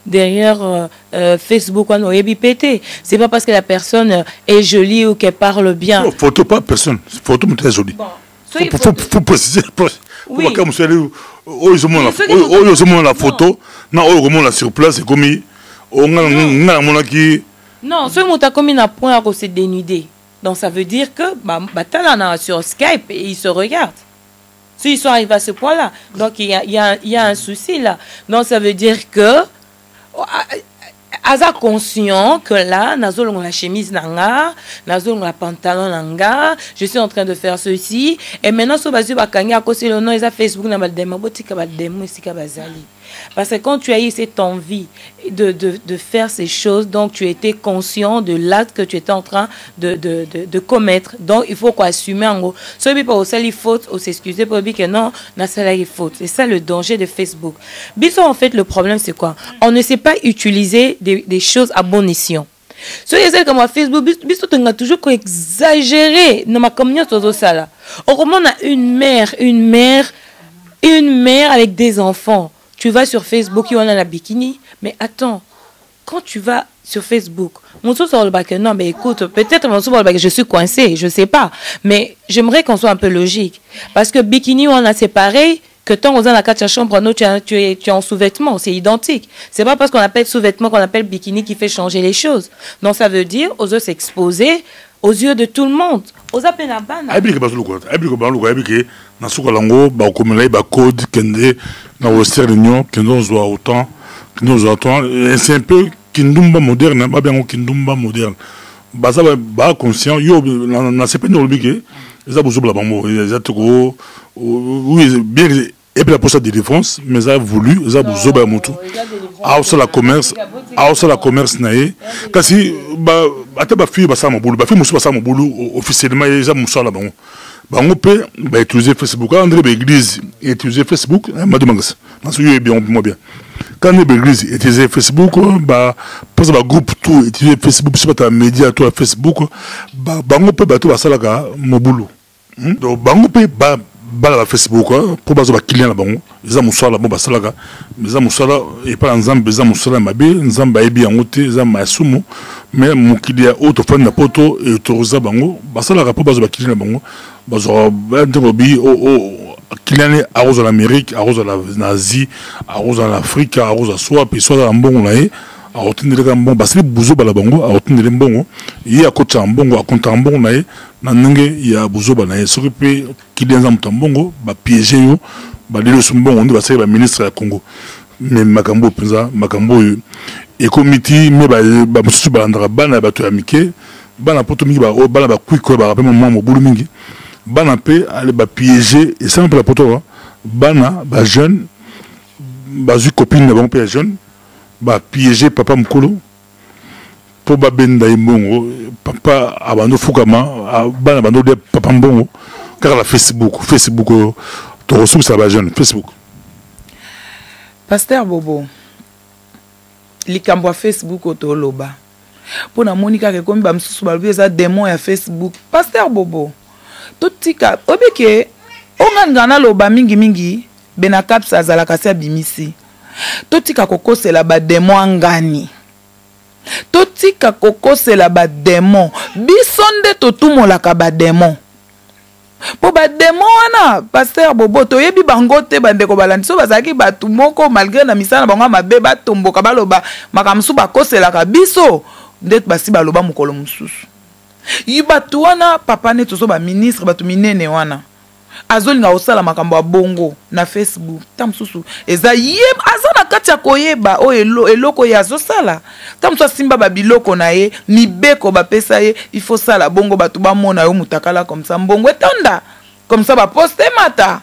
Speaker 2: derrière Facebook, on a pété. C'est pas parce que la personne est jolie ou qu'elle parle bien.
Speaker 1: Non, photo pas personne. Photo est très jolie. Bon. Faut préciser. Oui. Ils ont la photo. Non, ils ont sur place. C'est comme on a
Speaker 2: non, ce mot a commis un point à se dénuder. Donc ça veut dire que sur Skype et ils se regardent. S'ils sont arrivés à ce point-là, donc il y a un souci là. Donc ça veut dire que Aza conscient que là, nazolo la chemise nanga, nazolo la pantalon nanga, je suis en train de faire ceci et maintenant so bazu bakanga kosi le nom ils a Facebook na badema botika bademo isika bazali. Parce que quand tu as eu cette envie de faire ces choses, donc tu étais conscient de l'acte que tu étais en train de commettre. Donc il faut assumer en gros. Ce n'est pas aussi les fautes, ou s'excuser pour dire que non, c'est la faute. C'est ça le danger de Facebook. Bisous, en fait, le problème c'est quoi? On ne sait pas utiliser des choses à bon escient. Soyez comme à Facebook, bisous, tu as toujours exagéré dans ma communauté de ça là. Au moment on a une mère avec des enfants. Tu vas sur Facebook, il y en a la bikini. Mais attends, quand tu vas sur Facebook, mon sou sur le bac, non, mais écoute, peut-être mon sou sur le bac, je suis coincée, je sais pas. Mais j'aimerais qu'on soit un peu logique. Parce que bikini, on a c'est pareil que tant qu'on a la carte chambre, non, tu es en sous-vêtements, c'est identique. C'est pas parce qu'on appelle sous-vêtements qu'on appelle bikini qui fait changer les choses. Donc ça veut dire, aux autres s'exposer, aux yeux de tout le monde. Aux appels à bana.
Speaker 1: Aïe, na suka lango ba komela ba code kende na Western Union kendo zo autant kendo zo autant c'est un peu kindumba moderne ba bien kindumba moderne baza ba conscient yo na c'est pas no bike za bozo bla bango za toko oui bien et puis la poste de défense mais ça a voulu ça bozo ba mutu a ça la commerce nae kasi ba ata ba fi ba sa mabulu ba fi musu ba sa mabulu officiellement za musa la bango bango pe ba utiliser Facebook André Beglise utiliser Facebook madumangas na so yo bien moi bien quand Beglise utiliser Facebook ba pose ba groupe tout utiliser Facebook c'est pas ta média toi Facebook ba bango pe ba to ba salaka mobulu donc bango pe ba la Facebook pour bazo ba client la bango za musala bon ba salaka za musala et pas ensemble za musala mabe nzamba ebi yangote za masumu mais mon client auto fan na poto et autoriser bango ba salaka pour bazo ba client la bango bazo ba ndobi o client à rose en Amérique à rose en Asie à rose en Afrique à rose à soi puis soit en bon là a retenir le bon parce que buzo bala bango a retenir le bon il y a coach en bongo a compte en bon là na nenge il y a buzo bala so pe client en bongo ba piéger yo ba le son bon on va c'est le ministre du Congo mais makambo penza makambo et comité mais ba musu ba ndra bana ba to amike bana poto mingi ba bana ba kwiko ba rappel moment mo bulu mingi bana pe aller ba piéger et ça la poto bana ba jeune ba zu copine na bon pe jeune ba piéger papa mkolo pour ba benda imbongo papa abando fukama bana bando de papa mbongo car la Facebook to ressources à ba jeune Facebook.
Speaker 3: Pasteur Bobo likambo ya Facebook otoloba pona monika ke kombi ba msusu ba lobeza démon ya Facebook. Pasteur Bobo totika obeke ongana loba mingi benakapsa azalaka se bimisi totika kokosela ba démon ngani totika kokosela ba démon bisonde totumolaka ba démon po ba démon wana Pasteur Bobo toyebi bango te bandeko balandiso bazaki batu moko malgré na misana bango mabe batomboka baloba makamsu bakoselaka biso ndet basi baloba mukolo mususu yibatu wana papa ne tozo ba ministre batu minene wana azolinga osala makambo ya bongo na Facebook tamsusu eza yeb azana kati ya koyeba o eloko ya azosala tamso simba ba biloko na ye mibeko bapesa ye il faut sala bongo batu bamona yo mutakala comme ça mbongo etonda comme ça ba poste mata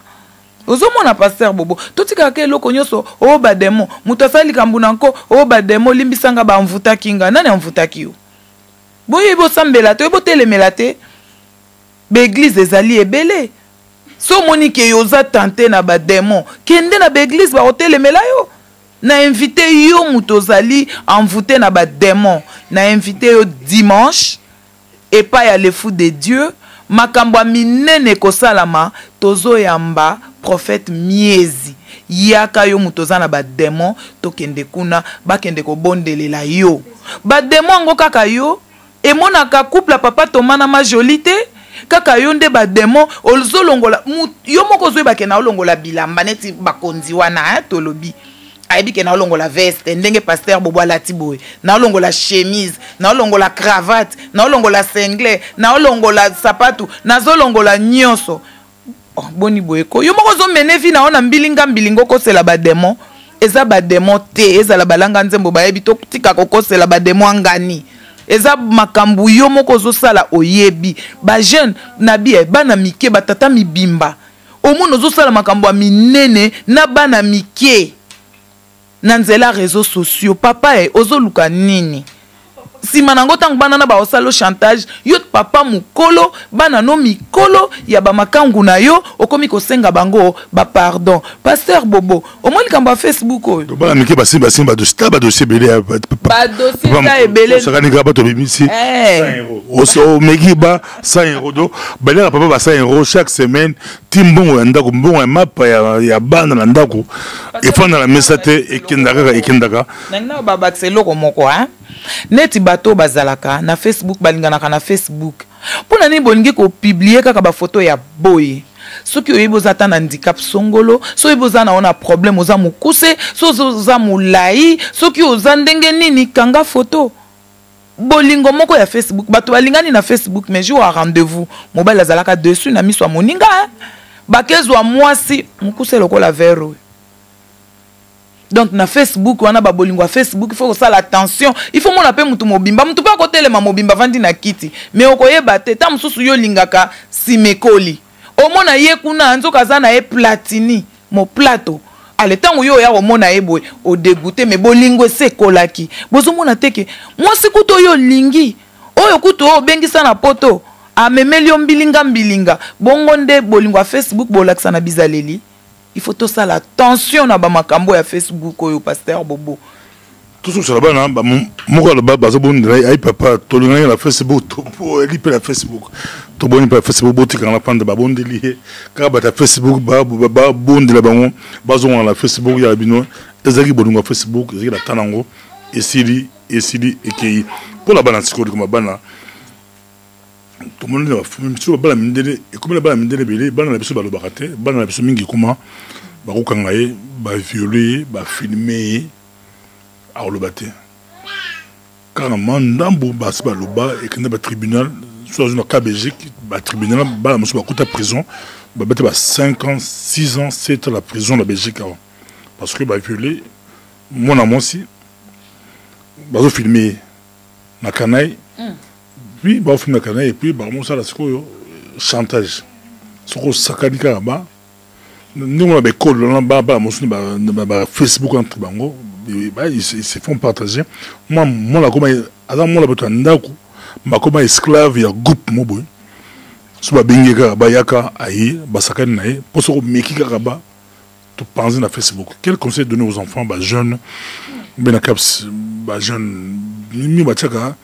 Speaker 3: ozomona Pasteur Bobo totika ke eloko nyoso o ba demo mutasali kambuna nko o ba demo limbisanga ba mvuta kinga nani mvuta kiyo boye bo sambela to bo telemela te be église ezali ebele so monike yoza tante na ba démon kende na ba église ba hôtel melayo na invité yo mutozali envoûté na ba démon na invité yo dimanche et pas ya le fou de Dieu makambo minene ko salama tozo yamba prophète Miezi yaka yo mutoza na ba démon to kende kuna ba kende ko bondelela yo ba démon ngo kaka yo e monaka couple papa tomana ma jolité kaka yo nde ba démon olzolongola yo moko zo ba kena olongola bilamba neti bakonzi wana tolobi aibi kena olongola veste ndenge Pasteur Bobo alati boye na olongola chemise na olongola cravate na olongola singlet na olongola sapatu na zolongola nyonso boni boye ko yo moko zo menevi na ona mbilingo kosela ba démon eza ba démon te eza la balanga nzembo ba yebi to tika kokosela ba démon ngani eza makambu yo moko zo sala oyebi ba jeune nabi bana mike batata mibimba omono zo sala makambu a minene na bana mike na nzela réseaux sociaux papa ozo luka nini sima nango tang bana na ba osalo chantage yo papa mukolo bana no mikolo ya ba makangu na yo okomi ko senga bango ba pardon Pasteur Bobo omoni kamba Facebook oyo
Speaker 1: bana mike basimba dossier belé
Speaker 3: ba dossier ta ebele
Speaker 1: ça kani graba to bimisi 100 €. Oso meki ba 100 € do balera papa ba 100 € chaque semaine timbongo ya ndako mbongo ya mapa ya bana na ndako et fanda la mesate et kendaka
Speaker 3: nangina ba baxelo ko moko hein neti bato bazalaka na Facebook balinganaka na Facebook pona ni bolingi ko publier kaka ba photo ya boye soki oyebi ozata na handicap songolo soki oza na ona problème oza mukuse soki oza mulai soki oza ndenge nini kanga photo bolingo moko ya Facebook bato balingani na Facebook mais jour à rendez-vous mobile azalaka dessus na miso moninga bakezwa mwasi mukuse lokola vero. Donc na Facebook wana ba bolingo Facebook il faut ça l'attention il faut mon appel mutu mobimba mutu pa côté le mobimba vandi na kiti mais okoyeba te ta mususu yo lingaka simekoli omona ye kuna nzoka za na e platini mo plateau ale tango yo ya omona e boy o dégoûté mais bolingo se kolaki bozo mona teke mwasi kuto yo lingi oyo kuto o bengisa na poto amemeli mbilinga bongo nde bolingo Facebook bolakisa na bizaleli. Il faut tout ça la tension na ba makambo ya Facebook oyo pasteur Bobo.
Speaker 1: Tout ça là-bas na ba moko là-bas bazobondela ay papa to linga la Facebook to po elipe la Facebook. To boni pa Facebook botika na panda ba bondeli ka ba ta Facebook ba bondela bango bazonga la Facebook ya bino ezaki bolunga Facebook ezaki la tanango esili ekei pour la balance ko comme bana. Tout le monde a fait un peu de et comme la balle de belé, balle la personne va le barater, balle la personne mingi comment, bah au kangaye, bah violer, bah filmer, à le battre. Carrément, n'ambo bah c'est pas le bas et quand on a tribunal, soit dans un cas Belgique, bah tribunal, bah la monsieur va coûter prison, bah battre bah 5 ans, 6 ans, 7 ans la prison la Belgique avant, parce que bah violer, mon amour aussi, bah au filmer, na canaille. Puis, bah, on filme le canal et puis, bah, on ça là, c'est quoi, chantage. C'est quoi, sakadika là-bas. Nous, on a des calls là-bas, bah, Facebook entre bango, ils se font partager. Moi, là, comme, avant, moi, là, bah, comme esclave, il y a groupe, moi, boy. Si bah, bingeka, bah, yaka, aïe, bah, sakadi naïe, pour ce qu'on mekika là-bas, tout penser à Facebook. Quel conseil donner aux enfants, bah, jeunes, ben, bah, jeunes, ni, bah, tchaka,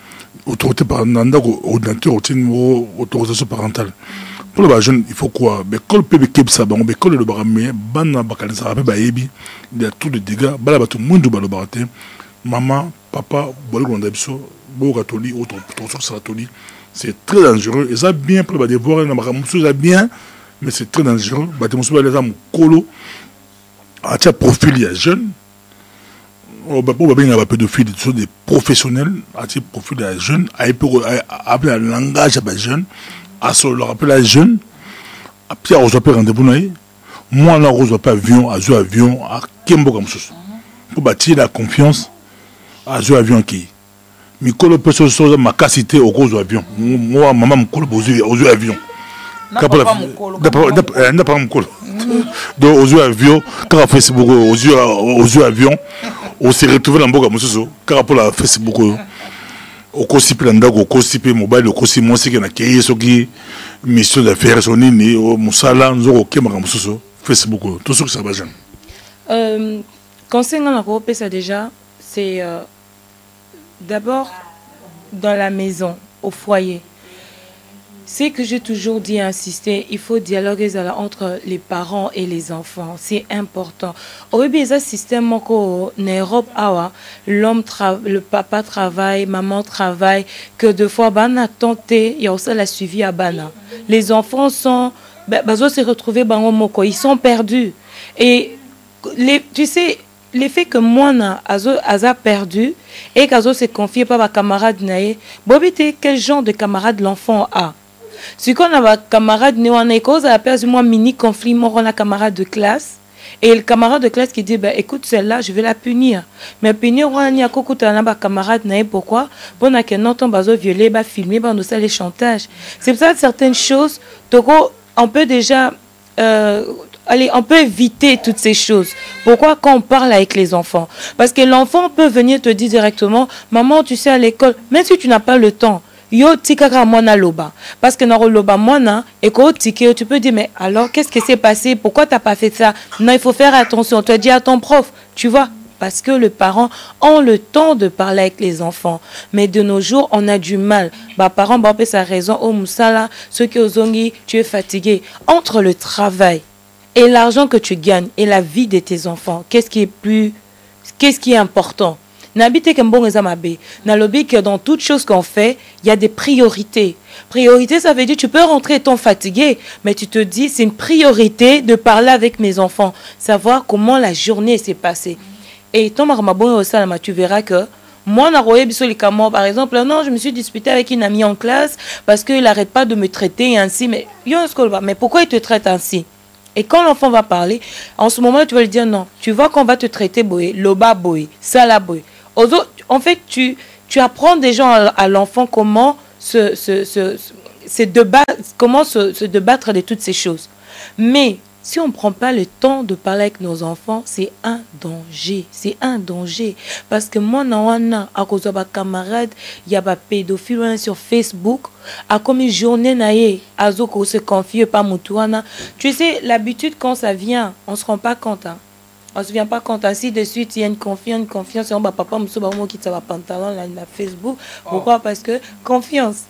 Speaker 1: autorité parentale, ordinateur, autorisation parentale. Pour les jeunes, il faut quoi? L'école peut être ça, l'école de baramé, bana bakalisa, il y a tous les dégâts, bala batu mundu balo barate, maman, papa, bolo gondabso, bo catholique, autre catholique, c'est très dangereux. Et ça bien pour les devoirs, ça bien, mais c'est très dangereux. Bateau les âmes colo, à tia profil il y a jeunes. On va pas pédophiles, ce sont des professionnels, à titre profil des jeunes, à appeler un langage à des jeunes, à se leur appeler à jeunes, à Pierre on s'appelle rendez-vous, moi on n'a pas avion, à jouer avion, à Kembo comme ça. Pour bâtir la confiance, à jouer avion qui. Mais quand le person chose ma capacité au gros avion, moi maman me colle aux yeux avion. N'a pas mon col. Donc aux yeux avion, quand on fait Facebook aux yeux avion. On s'est retrouvé dans Boga Moussou, car pour la Facebook, au cosip l'andago, au cosip mobile, au cosip moi c'est qu'il y a qui est qui mission d'affaires, son nini, au Moussala, nous au Kemara Moussou, Facebook, tout ce que ça va jamais.
Speaker 2: Concernant la Europe, ça déjà, c'est d'abord dans la maison, au foyer. C'est que j'ai toujours dit et insisté, il faut dialoguer entre les parents et les enfants. C'est important. Au début, il y a un système en Europe, le papa travaille, maman travaille, que deux fois, on a tenté, il y a aussi la suivi à Bana. Les enfants sont, se retrouver ils sont perdus. Et tu sais, l'effet que moi, Azo perdu et qu'Azo s'est confié par ma camarade Naé, Bobité, quel genre de camarade l'enfant a? Si on a un camarade, on a perdu un mini conflit, on a un camarade de classe. Et le camarade de classe qui dit, bah, écoute, celle-là, je vais la punir. Mais punir, on a un camarade, pourquoi? Pour que notre bateau violé, filmer, on a les chantages. C'est pour ça que certaines choses, on peut déjà, on peut éviter toutes ces choses. Pourquoi quand on parle avec les enfants? Parce que l'enfant peut venir te dire directement, maman, tu sais, à l'école, même si tu n'as pas le temps, yo tikaka mona loba parce que na loba mona et ko tike tu peux dire mais alors qu'est-ce qui s'est passé, pourquoi t'as pas fait ça? Non, il faut faire attention, tu as dit à ton prof, tu vois, parce que les parents ont le temps de parler avec les enfants, mais de nos jours on a du mal. Parents ba sa raison au musala ceux qui ozongi, tu es fatigué entre le travail et l'argent que tu gagnes et la vie de tes enfants, qu'est-ce qui est important? N'habitez qu'un bon examen. N'alobi que dans toute chose qu'on fait, il y a des priorités. Priorité, ça veut dire tu peux rentrer étant fatigué, mais tu te dis c'est une priorité de parler avec mes enfants, savoir comment la journée s'est passée. Et ton marmabon au salama, tu verras que Moi, par exemple, non, je me suis disputée avec une amie en classe parce qu'il n'arrête pas de me traiter ainsi. Mais pourquoi il te traite ainsi? Et quand l'enfant va parler, en ce moment, tu vas lui dire non. Tu vois qu'on va te traiter boé, loba boé, sala boé. En fait, tu apprends déjà à l'enfant comment se débattre de toutes ces choses. Mais si on ne prend pas le temps de parler avec nos enfants, c'est un danger. C'est un danger. Parce que moi, à cause de ma camarade, il y a des pédophiles sur Facebook. À comme une journée, Azoko se confie pas Moutouana. Tu sais, l'habitude, quand ça vient, on ne se rend pas compte. Hein. On ne se vient pas compte. Ainsi de suite, il y a une confiance. On va papa, qui t'a pantalon là, Facebook. Pourquoi? Parce que confiance,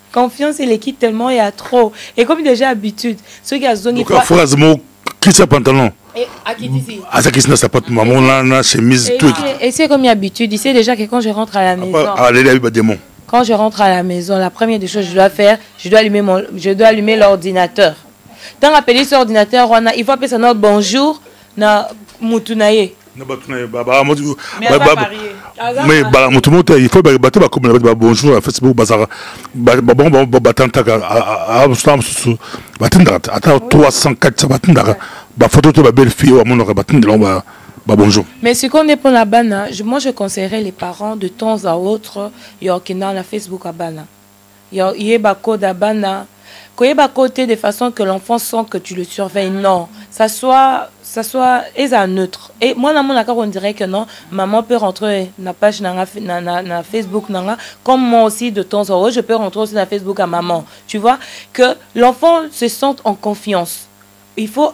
Speaker 2: il est quitte tellement, il y a trop. Et comme déjà habitude, ceux qui ont zone.
Speaker 1: Qui c'est pantalon?
Speaker 2: À qui ici?
Speaker 1: À ça qui se n'a pas de maman, là, chemise, tout.
Speaker 2: Et c'est comme d'habitude. Il sait déjà que quand je rentre à la maison. Quand je rentre à la maison, la première des choses que je dois faire, je dois allumer l'ordinateur. Tant appelé sur l'ordinateur, il faut appeler ça notre bonjour, na mutunaye. Mais
Speaker 1: il faut battre bonjour à Facebook bazar bonjour.
Speaker 2: Mais ce qu'on est pour la bana, moi je conseillerais les parents de temps à autre dans la Facebook à bana. Code à bana. Côté de façon que l'enfant sent que tu le surveilles. Non, ça soit neutre. Et moi, dans mon accord, on dirait que non, maman peut rentrer dans la page na Facebook, comme moi aussi, de temps en temps, je peux rentrer aussi dans Facebook à maman. Tu vois, que l'enfant se sente en confiance. Il faut,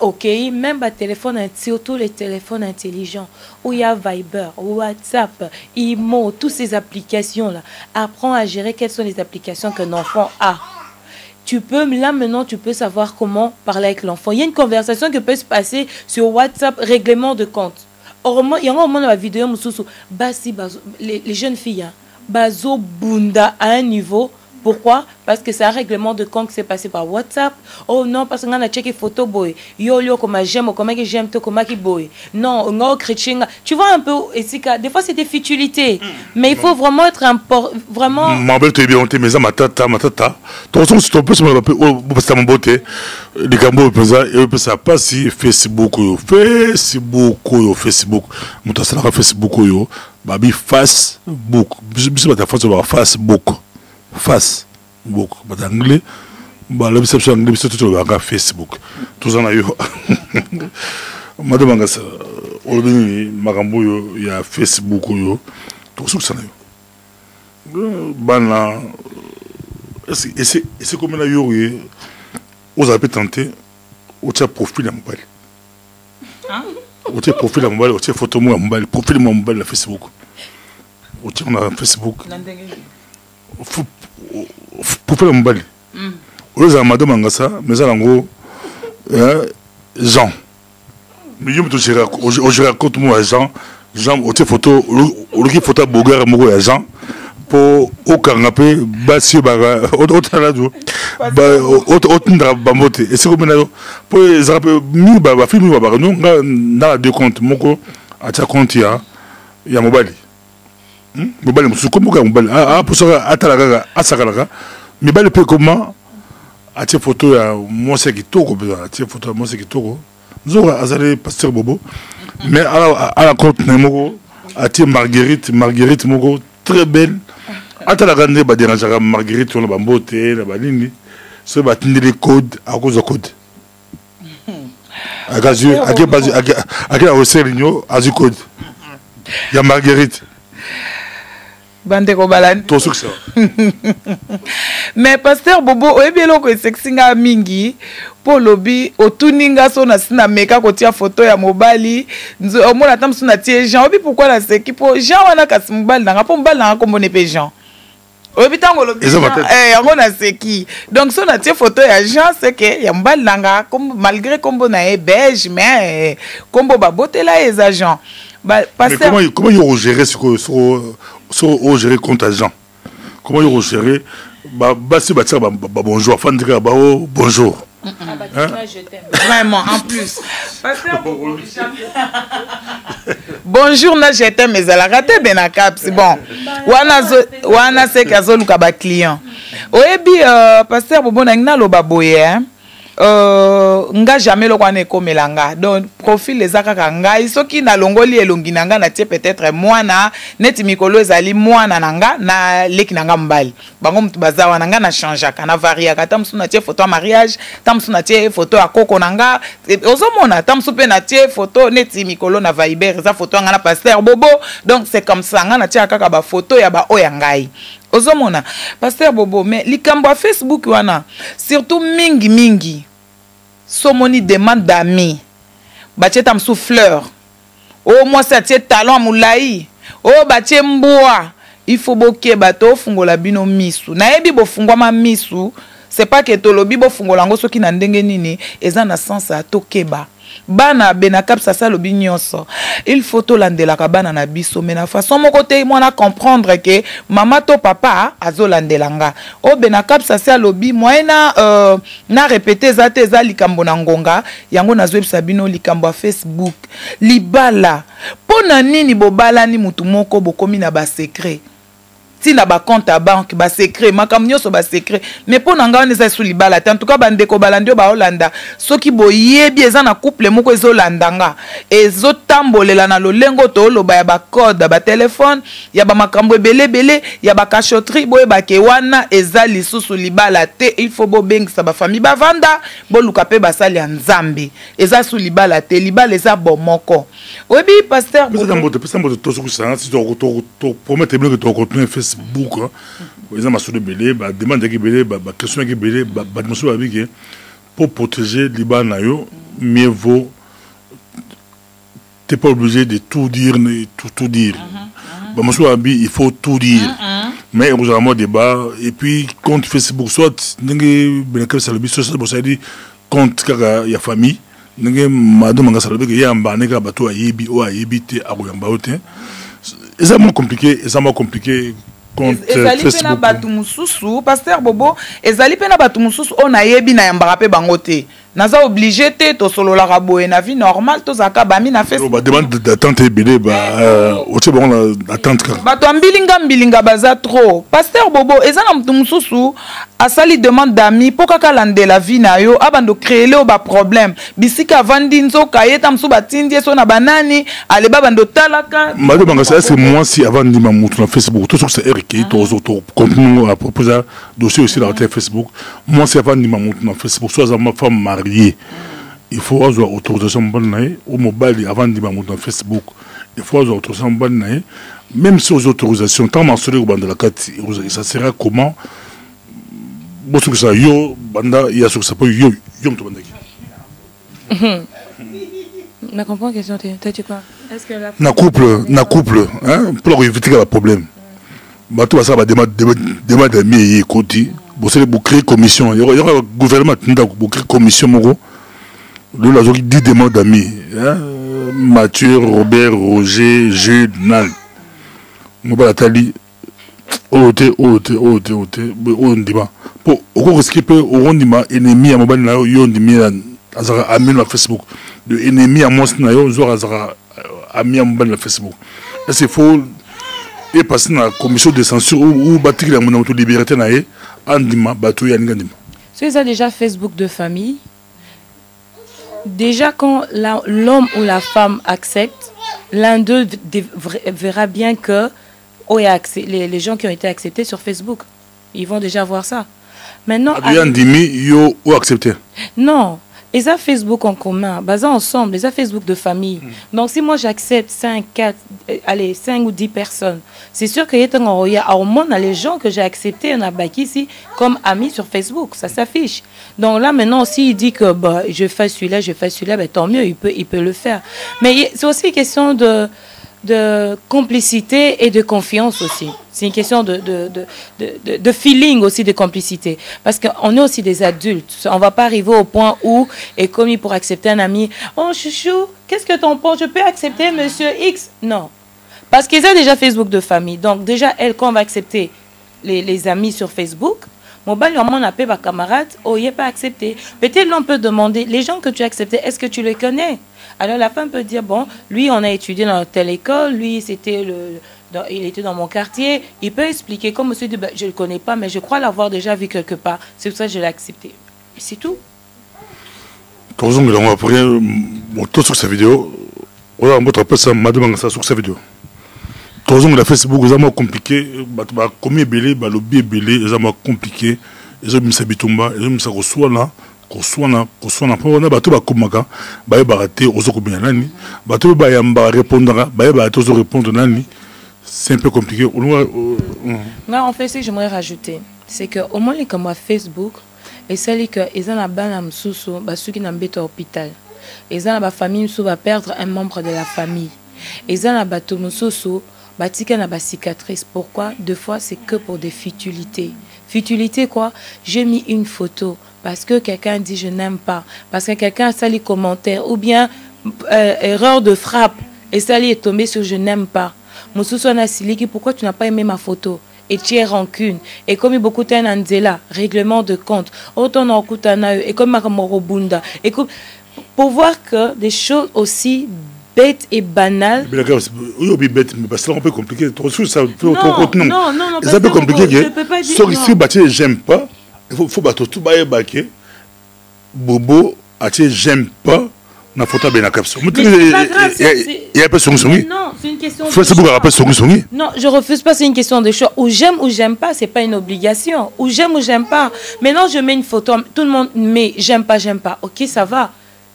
Speaker 2: même le téléphone, surtout les téléphones intelligents, où il y a Viber, WhatsApp, Imo, toutes ces applications-là. Apprends à gérer quelles sont les applications que l'enfant a. Maintenant, tu peux savoir comment parler avec l'enfant. Il y a une conversation qui peut se passer sur WhatsApp, règlement de compte. Il y a un moment dans la vidéo, les jeunes filles, bazo bunda à un niveau. Pourquoi? Parce que c'est un règlement de compte qui s'est passé par WhatsApp. Oh non, parce qu'on a checké photo boy. Yo, comme j'aime, comme j'aime, comme qui boy. Non, on chrétien. Tu vois un peu, des fois c'est des futilités. Mais il faut vraiment être vraiment.
Speaker 1: Ma belle, tu es bien, mais ça, ma tata. Ton son, si tu peux, c'est mon beauté. Les gambo, ça passe si Facebook. Mon ça Facebook, babi Facebook. Je sais pas ta façon Facebook. Face beaucoup anglais la réception anglais c'est tout le Facebook tout ça yo madame ngasa olobini makambo yo ya Facebook yo tout ça yo bana et c'est comme na yo vous avez tenté au tia profil mobile au tia profil mobile au tia photo mobile profil mobile na Facebook au tia na Facebook pour faire le mobile. Madame Angasa, mais ça, Jean. Mais je raconte moi Jean, au photo, au photo Bogar, moi Jean, pour au canapé, bassi baga, au talado, au tindra bamote. Et c'est comme ça, pour les rappels, nous, bah, film, nous, dans la deux comptes, mon à ta compte, il y a mobile. Mobile comme mobile pour ça atalaga asakalaga mobile peut comment atie photo ya moi c'est qui toko atie photo moi c'est qui toko nous azale pasteur bobo mais à la compte moko atie Marguerite moko très belle atalaga ne ba déranger Marguerite on ba mbote na ba nini so ba tindele code à cause de code agazu ake a oselinyo azu code ya Marguerite
Speaker 3: Bandeko balani.
Speaker 1: Tout succès.
Speaker 3: Mais pasteur Bobo, oyebielo ko sexinga mingi po lobi otuninga so na sina meka ko tia photo ya mobali nzo omona tamsu na tie Jean obi pourquoi la seki po Jean wana kasi mobali nanga po mobali nanga komone pe Jean. Oyebi tango lobi yango na seki. Donc so na tie photo ya Jean c'est que ya mobali nanga comme malgré kombo na e beige mais kombo ba botela eza Jean.
Speaker 1: Mais comment ils gérer au gérer compte à Jean? Comment ils gérer bonjour, bonjour.
Speaker 2: Je t'aime.
Speaker 3: Vraiment, en plus. Bonjour, je t'aime, mais elle a raté Benakap, c'est bon. Wana c'est qu'azo luka client. Oebi, pasteur Bobo na lo baboye, hein. Nga jamais lo kwane komelanga donc profil les akaka ngai soki na longoli elongi nanga na tie peut-être mwana neti mikolo ezali mwana nanga na leki nanga mbali bango mtu bazawa nanga na changeaka na variaka tamsu na tie photo ya mariage tamsu na tie photo ya koko nanga ozomona tamsu pe na tie photo neti mikolo na Viber za photo nga na pasteur Bobo donc c'est comme ça nga na tie kaka ba photo ya ba oya ngai ozomona pasteur Bobo mais likambo ya Facebook wana surtout mingi somoni demande d'amis batie tam souffleur oh moi ça tie talon moulayi oh batie mboa il faut boke bato fungola bino misu na yebi bo fungwa ma misu c'est pas que tolobi bo fungola ngo soki na ndenge nini eza na sens a tokeba bana Benakap sasa lobi nyonso il faut to landela ka bana na biso mais na façon moko te moi na comprendre que mama to papa azo landelanga o Benakap sasa lobi moyena na répéter zate za likambo na ngonga yango na zwebisa bino likambo a Facebook libala pona nini bobala ni mutu moko bokomi na ba secret si na ba compte à banque ba secret makam nyoso ba secret mais pour nanga on eza sous libala en tout cas bande ko balandio ba Holanda soki boyebi eza na couple moko ezo landanga ezo tambolela na lolengo to loba ya ba code ba téléphone ya ba makambo belé ya ba cachotterie boye ba ke wana eza lisusu libala te il faut bo bengisa ba famille ba vanda bo luka pe ba sali ya nzambe eza sous libala te libala eza bomoko obi pasteur
Speaker 1: bo to so kusanga si to promettre que to continuer Facebook ils ont massé belé ba demande qui belé ba question qui belé ba monsieur avec pour protéger Liban nayo mieux vaut t'es pas obligé de tout dire tout dire ba monsieur abi il faut tout dire mais vous avez un débat et puis compte Facebook soit ndenge Benakap salobi social bo ça dit compte kaka ya famille ndenge madame nga salobi que ya mbane ka bato ayebi o ayebi te akoyamba ote c'est moins compliqué
Speaker 3: ezali pe na batu mususu pasteur Bobo ezali pe na batu mususu on ayebi na yambaka pe bango te naza obligé te to solola ka boye na vie normale to zaka bami na Facebook
Speaker 1: ba demande d'attente belé ba otie bon attente ka
Speaker 3: bato mbilinga baza trop pasteur Bobo ezana mutu mususu asali demande d'amis po kaka landela vie na yo abando créer le ba problème bisika vandi nzoka yeta msu batindi so na banani ale babando talaka
Speaker 1: mado banga c'est moi si avant ndima mutu na Facebook tout ça c'est qui to continue à proposer dossier aussi dans Facebook moi c'est avant ndima mutu na Facebook soit ma femme mariée il faut avoir autorisation bonne au mobile avant ndima mutu na Facebook il faut avoir autorisation bonne même si aux autorisations tant mentionné au bande la carte ça sera comment bon ce que ça yo banda il y a ce que ça peut yo to banda
Speaker 2: na comprends question tu quoi est-ce que
Speaker 1: na couple hein pour éviter le problème bato ça va demande d'amis écouter bon c'est pour créer commission il y aura gouvernement pour créer commission moko le la dit demande d'amis hein Mathieu Robert Roger Jules Nal mobile tali ote on dima pour au risque peu on dima ennemi à mobile na yo ndimi azara ami na Facebook de ennemi à moi na yo zo azara ami à mobile na Facebook c'est faux et passer dans la commission de censure ou bâtir la monnaie liberté na ye andima bato ya ngandima
Speaker 2: so ils ont déjà Facebook de famille déjà quand l'homme ou la femme accepte l'un d'eux verra bien que les gens qui ont été acceptés sur Facebook, ils vont déjà voir ça. Maintenant,
Speaker 1: yo ou accepter.
Speaker 2: Non, ils ont Facebook en commun, basés ensemble, ils ont Facebook de famille. Donc si moi j'accepte 5 ou 10 personnes, c'est sûr qu'il y a au moins les gens que j'ai acceptés, on a bâti ici comme amis sur Facebook, ça s'affiche. Donc là maintenant, s'il dit que bah, je fais celui-là, bah, tant mieux, il peut le faire. Mais c'est aussi une question de complicité et de confiance aussi. C'est une question de feeling aussi, de complicité. Parce qu'on est aussi des adultes. On ne va pas arriver au point où, et comme pour accepter un ami, oh chouchou, qu'est-ce que t'en penses? Je peux accepter monsieur X? Non. Parce qu'ils ont déjà Facebook de famille. Donc déjà, quand on va accepter les amis sur Facebook, Mon bal, on appelle ma camarade, oh, il n'est pas accepté. Peut-être l'on peut demander, les gens que tu as acceptés, est-ce que tu les connais? Alors la femme peut dire, bon, lui, on a étudié dans telle école, lui, c'était il était dans mon quartier. Il peut expliquer, comme monsieur dit, ben, je ne le connais pas, mais je crois l'avoir déjà vu quelque part. C'est pour ça que je l'ai accepté. C'est tout.
Speaker 1: Après, tout sur sa vidéo, on va montrer ça, madame, ça sur sa vidéo. Tout le Facebook, c'est compliqué. Comme il belé, le lobby est belé, c'est compliqué. Ils ont mis sa bitumba, ils ont mis sa rosouana. Koswana po na bato bakomaka baye baraté ozokomenya nani bato bayamba répondra baye bato ozo répondre nani c'est un peu compliqué.
Speaker 2: Non, en fait ce que j'aimerais rajouter c'est que au moins les comme Facebook et celles que ils ont la bana msusu ba ceux qui n'habitent à hôpital ils ont la famille msusu va perdre un membre de la famille ils ont la bato msusu ba tika na ba cicatrice. Pourquoi? Deux fois c'est que pour des futilités. Futilité quoi? J'ai mis une photo parce que quelqu'un dit je n'aime pas, parce que quelqu'un a sali commentaire, ou bien erreur de frappe, et sali est tombé sur je n'aime pas. Moussousona Siliki, pourquoi tu n'as pas aimé ma photo? Et tu es rancune. Et comme beaucoup de Nandela, règlement de compte, autant en Kutana, et comme Makamorobunda, et comme pour voir que des choses aussi bêtes et banales.
Speaker 1: Oui, bête, mais c'est un peu compliqué.
Speaker 2: Non, c'est un peu
Speaker 1: compliqué.
Speaker 2: Je peux pas dire
Speaker 1: si j'aime pas. Il faut battre tout bailler baquer. Bobo, j'aime pas. Na photo bien la capsule. Il y a pas son songi.
Speaker 2: Non, c'est une question.
Speaker 1: Facebook a pas son songi.
Speaker 2: Non, je refuse pas. C'est une question de choix. Ou j'aime pas, c'est pas une obligation. Ou j'aime pas. Maintenant, je mets une photo. Tout le monde met j'aime pas. Ok, ça va.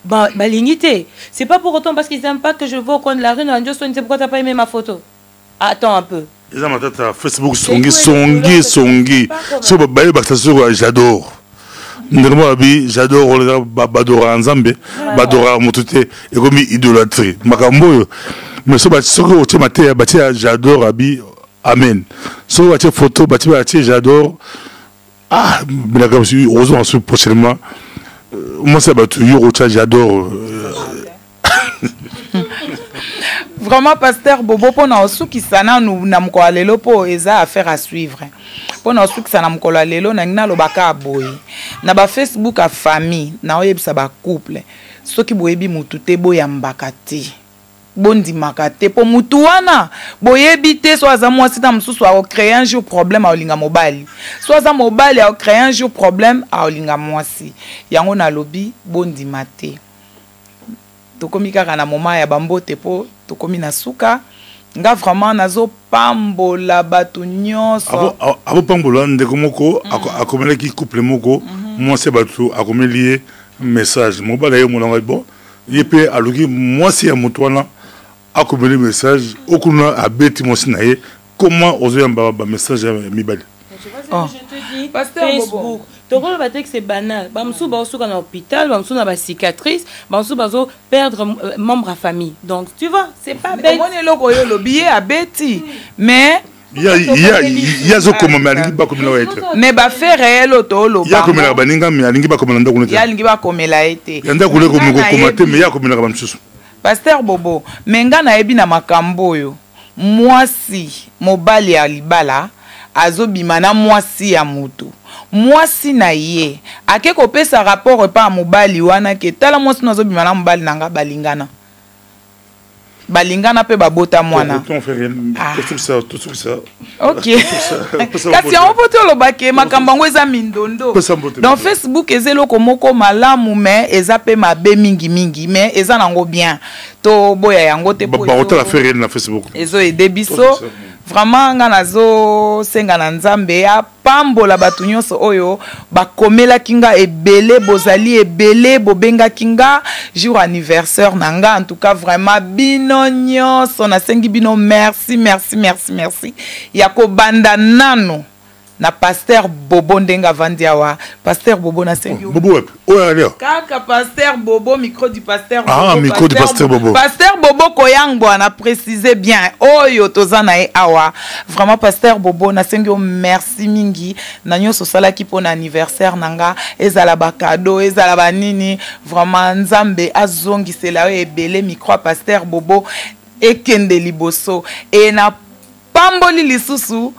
Speaker 2: Bah, lignité. C'est pas pour autant parce qu'ils n'aiment pas que je vais au coin de la rue. Non, Dieu c'est pourquoi t'as pas aimé ma photo. Attends un peu.
Speaker 1: Facebook songi. So baye bakasura j'adore. J'adore badora nzambe, badora motute et comme idolâtrie. Makambo mais so batiko te maté batia j'adore abi amen. So batia photo batia j'adore. Ah, mais comme si osons ensuite prochainement moi ça batu yo j'adore.
Speaker 3: Vraiment, pasteur Bobo, pour nous ceux qui sont na mkola lelo po eza affaire à suivre. Pour nous ceux qui sont na mkola lelo na ngina lobaka boy. Na ba Facebook a famille, na oyebisa ba couple. Ceux qui boyebi mutu te boya mbakati. Bondi makate po mutu wana boyebi te so aza mwasi ta mususu a créer un jour problème a olinga mobali. So aza mobali a créer un jour problème a olinga mwasi. Yango na lobi bondi mate. Tokomi kaka na moma ya bambote po tokomi na suka nga vraiment nazo pambola bato nyonso
Speaker 1: abo pambola ndeko moko akomela ki couple moko moi c'est bato akomeli message mobala ye molanga bon yepe aluki moi c'est ya mutwana akomeli message okuna abeti mosina ye comment ozoyamba ba message ya mibali.
Speaker 2: Je te dis Facebook. Toko batek c'est banal. Bamsou ba osuka na hôpital, bamsou na ba cicatrice, bamsou bazo perdre membre à famille. Donc tu vois, c'est pas bête.
Speaker 3: On est logo yo lo billet à beti. Mais
Speaker 1: il y a zo comme alingi ba comme la être.
Speaker 3: Mais ba fait réel auto lo ba.
Speaker 1: Ya comme la baninga mais alingi ba comme la ndako.
Speaker 3: Ya alingi ba comme la été.
Speaker 1: Yanda kule comme ko komate mais ya comme la bamsusu.
Speaker 3: Pasteur Bobo, menga na ebi na makambo yo. Mwasi mobali ya libala azobima na mwasi ya mutu. Mwasi na ye ake kopesa rapport pa mobali wana ke tala mwasi no azobima na mobali nanga balingana pe babota mwana.
Speaker 1: Tout ça.
Speaker 3: OK. Kasi on peut le baké makamba ngo eza mindondo. Dans Facebook ezelo komoko malamu mais eza pe mabe mingi mais eza nango bien. To boya yango te po.
Speaker 1: Ba hôtel affaire na Facebook.
Speaker 3: Ezo ede biso. Vraiment nga nazo senga na nzambe ya pambola batu nyonso oyo bakomela kinga ebele bozali ebele bobenga kinga jour anniversaire nanga en tout cas vraiment bino nyonso na sengi bino merci ya ko banda nano na pasteur Bobo ndenga vandiawa pasteur Bobo na sengi
Speaker 1: Bobo oya
Speaker 3: kaka pasteur Bobo micro du pasteur
Speaker 1: Bobo. Ah micro du pasteur Bobo
Speaker 3: pasteur Bobo koyangbo na préciser bien oyo tozana e awa vraiment pasteur Bobo na sengi merci mingi na nyoso sala ki pona anniversaire nanga ezala ba cadeau ezala ba nini vraiment nzambe azongi sela ebele micro pasteur Bobo ekende liboso e na pamboli lisusu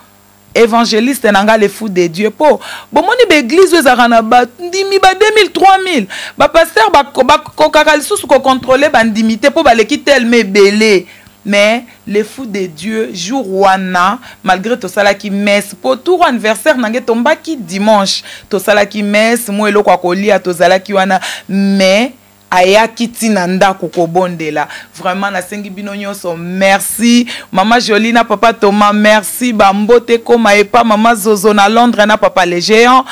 Speaker 3: évangéliste nanga le fou de Dieu po bomoni l'église ezakana ba ndimi ba 2000 3000 ba pasteur ba kokaka lisusu ko contrôler ba ndimité po ba leki tellement belé mais le fou de Dieu jour wana malgré to sala ki messe pour tout anniversaire nangé tombaki dimanche to sala ki messe mo eloko akolia to sala ki wana mais aya kitina ndako kobondela vraiment na sengi bino nyonso merci mama Jolie na papa Thomas merci bambote koma epa mama Zozo na Londres na papa le géant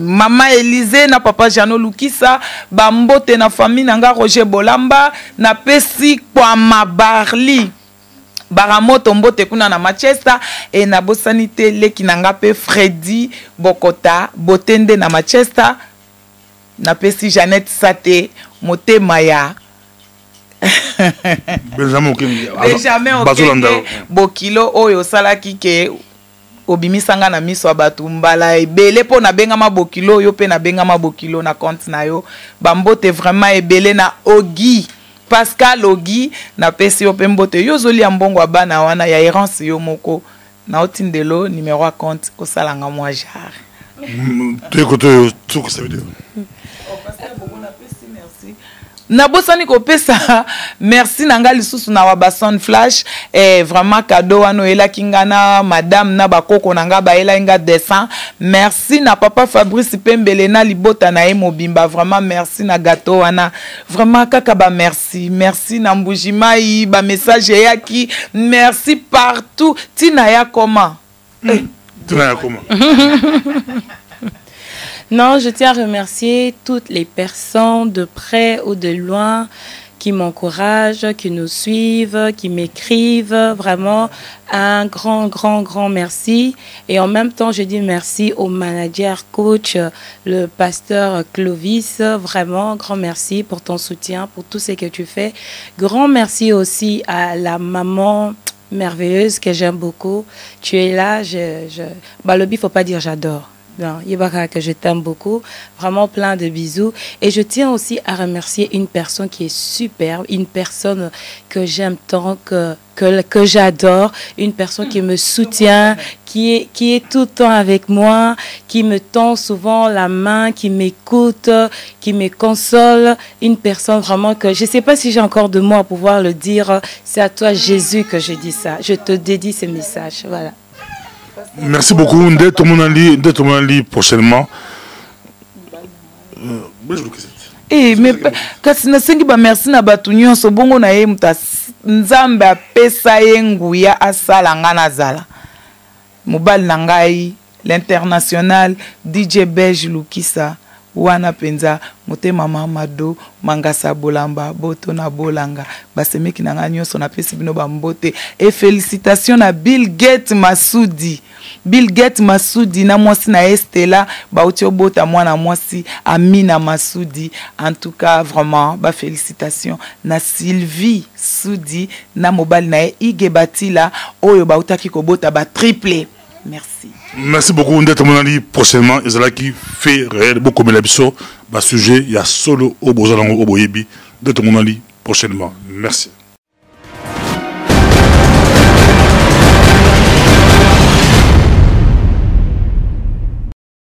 Speaker 3: mama Élysée na papa Jano Lukisa bambote na famille nanga Roger Bolamba na pesi kwa mabarli Baramoto mbote kuna na Manchester et na bosanité leki nanga pe Freddy Bokota botende na Manchester na pesi Jeannette Sate motema ya Benjamin Bokilo oyo salaki ke obimisanga na miso abatu mbala ebele po na bengama Bokilo yo pe na bengama Bokilo na compte na yo bambote vraiment ebele na Ogi Pascal Ogi na pesi yo pe mbote yo zoli ambongo abana wana ya errance yo moko na otindelo numéro à compte osalanga moi jar
Speaker 1: tu écoutes tout que ça veut dire.
Speaker 3: Nabosani kopesa merci nanga lisusu na wabason flash vraiment cadeau wano ela kingana madame na bakoko nanga baela inga dessin merci na papa Fabrice Pembele na libota na e mobimba vraiment merci na gâteau wana vraiment kaka ba merci na mbujimai ba message yaki merci partout tina ya comment
Speaker 1: tina ya comment.
Speaker 2: Non, je tiens à remercier toutes les personnes de près ou de loin qui m'encouragent, qui nous suivent, qui m'écrivent. Vraiment, un grand merci. Et en même temps, je dis merci au manager, coach, le pasteur Clovis. Vraiment, grand merci pour ton soutien, pour tout ce que tu fais. Grand merci aussi à la maman merveilleuse que j'aime beaucoup. Tu es là, Balobi, faut pas dire j'adore. Non, Yébaka, que je t'aime beaucoup, vraiment plein de bisous. Et je tiens aussi à remercier une personne qui est superbe, une personne que j'aime tant, que j'adore, une personne qui me soutient, qui est tout le temps avec moi, qui me tend souvent la main, qui m'écoute, qui me console, une personne vraiment que je ne sais pas si j'ai encore de mots à pouvoir le dire. C'est à toi, Jésus, que je dis ça. Je te dédie ce message. Voilà.
Speaker 1: Merci beaucoup. Ndé tout le monde lit prochainement.
Speaker 3: Mais kasi nasengi ba merci na batu nyonso bongo na ye muta nzambe apesa ye nguya asala nga nazala. Mobali na ngai l'international DJ Belge Lukisa wana penza motema Mamado Mangasa Bolamba boto na bolanga basemeki na nga nyonso na pesi bino bambote et félicitations na Bill Gates Masudi na mwasi na Estela bauti obota mwana mwasi Amina Masudi. En tout cas vraiment ba félicitations na Sylvie Soudi na mobali na Ige Batila oyo bautaki kobota ba triplé. Merci.
Speaker 1: Merci beaucoup. D'être mon ami prochainement. Et c'est là qui fait réel beaucoup de sujet. Il y a solo au Bozalango au Boyebi. D'être mon ami prochainement. Merci.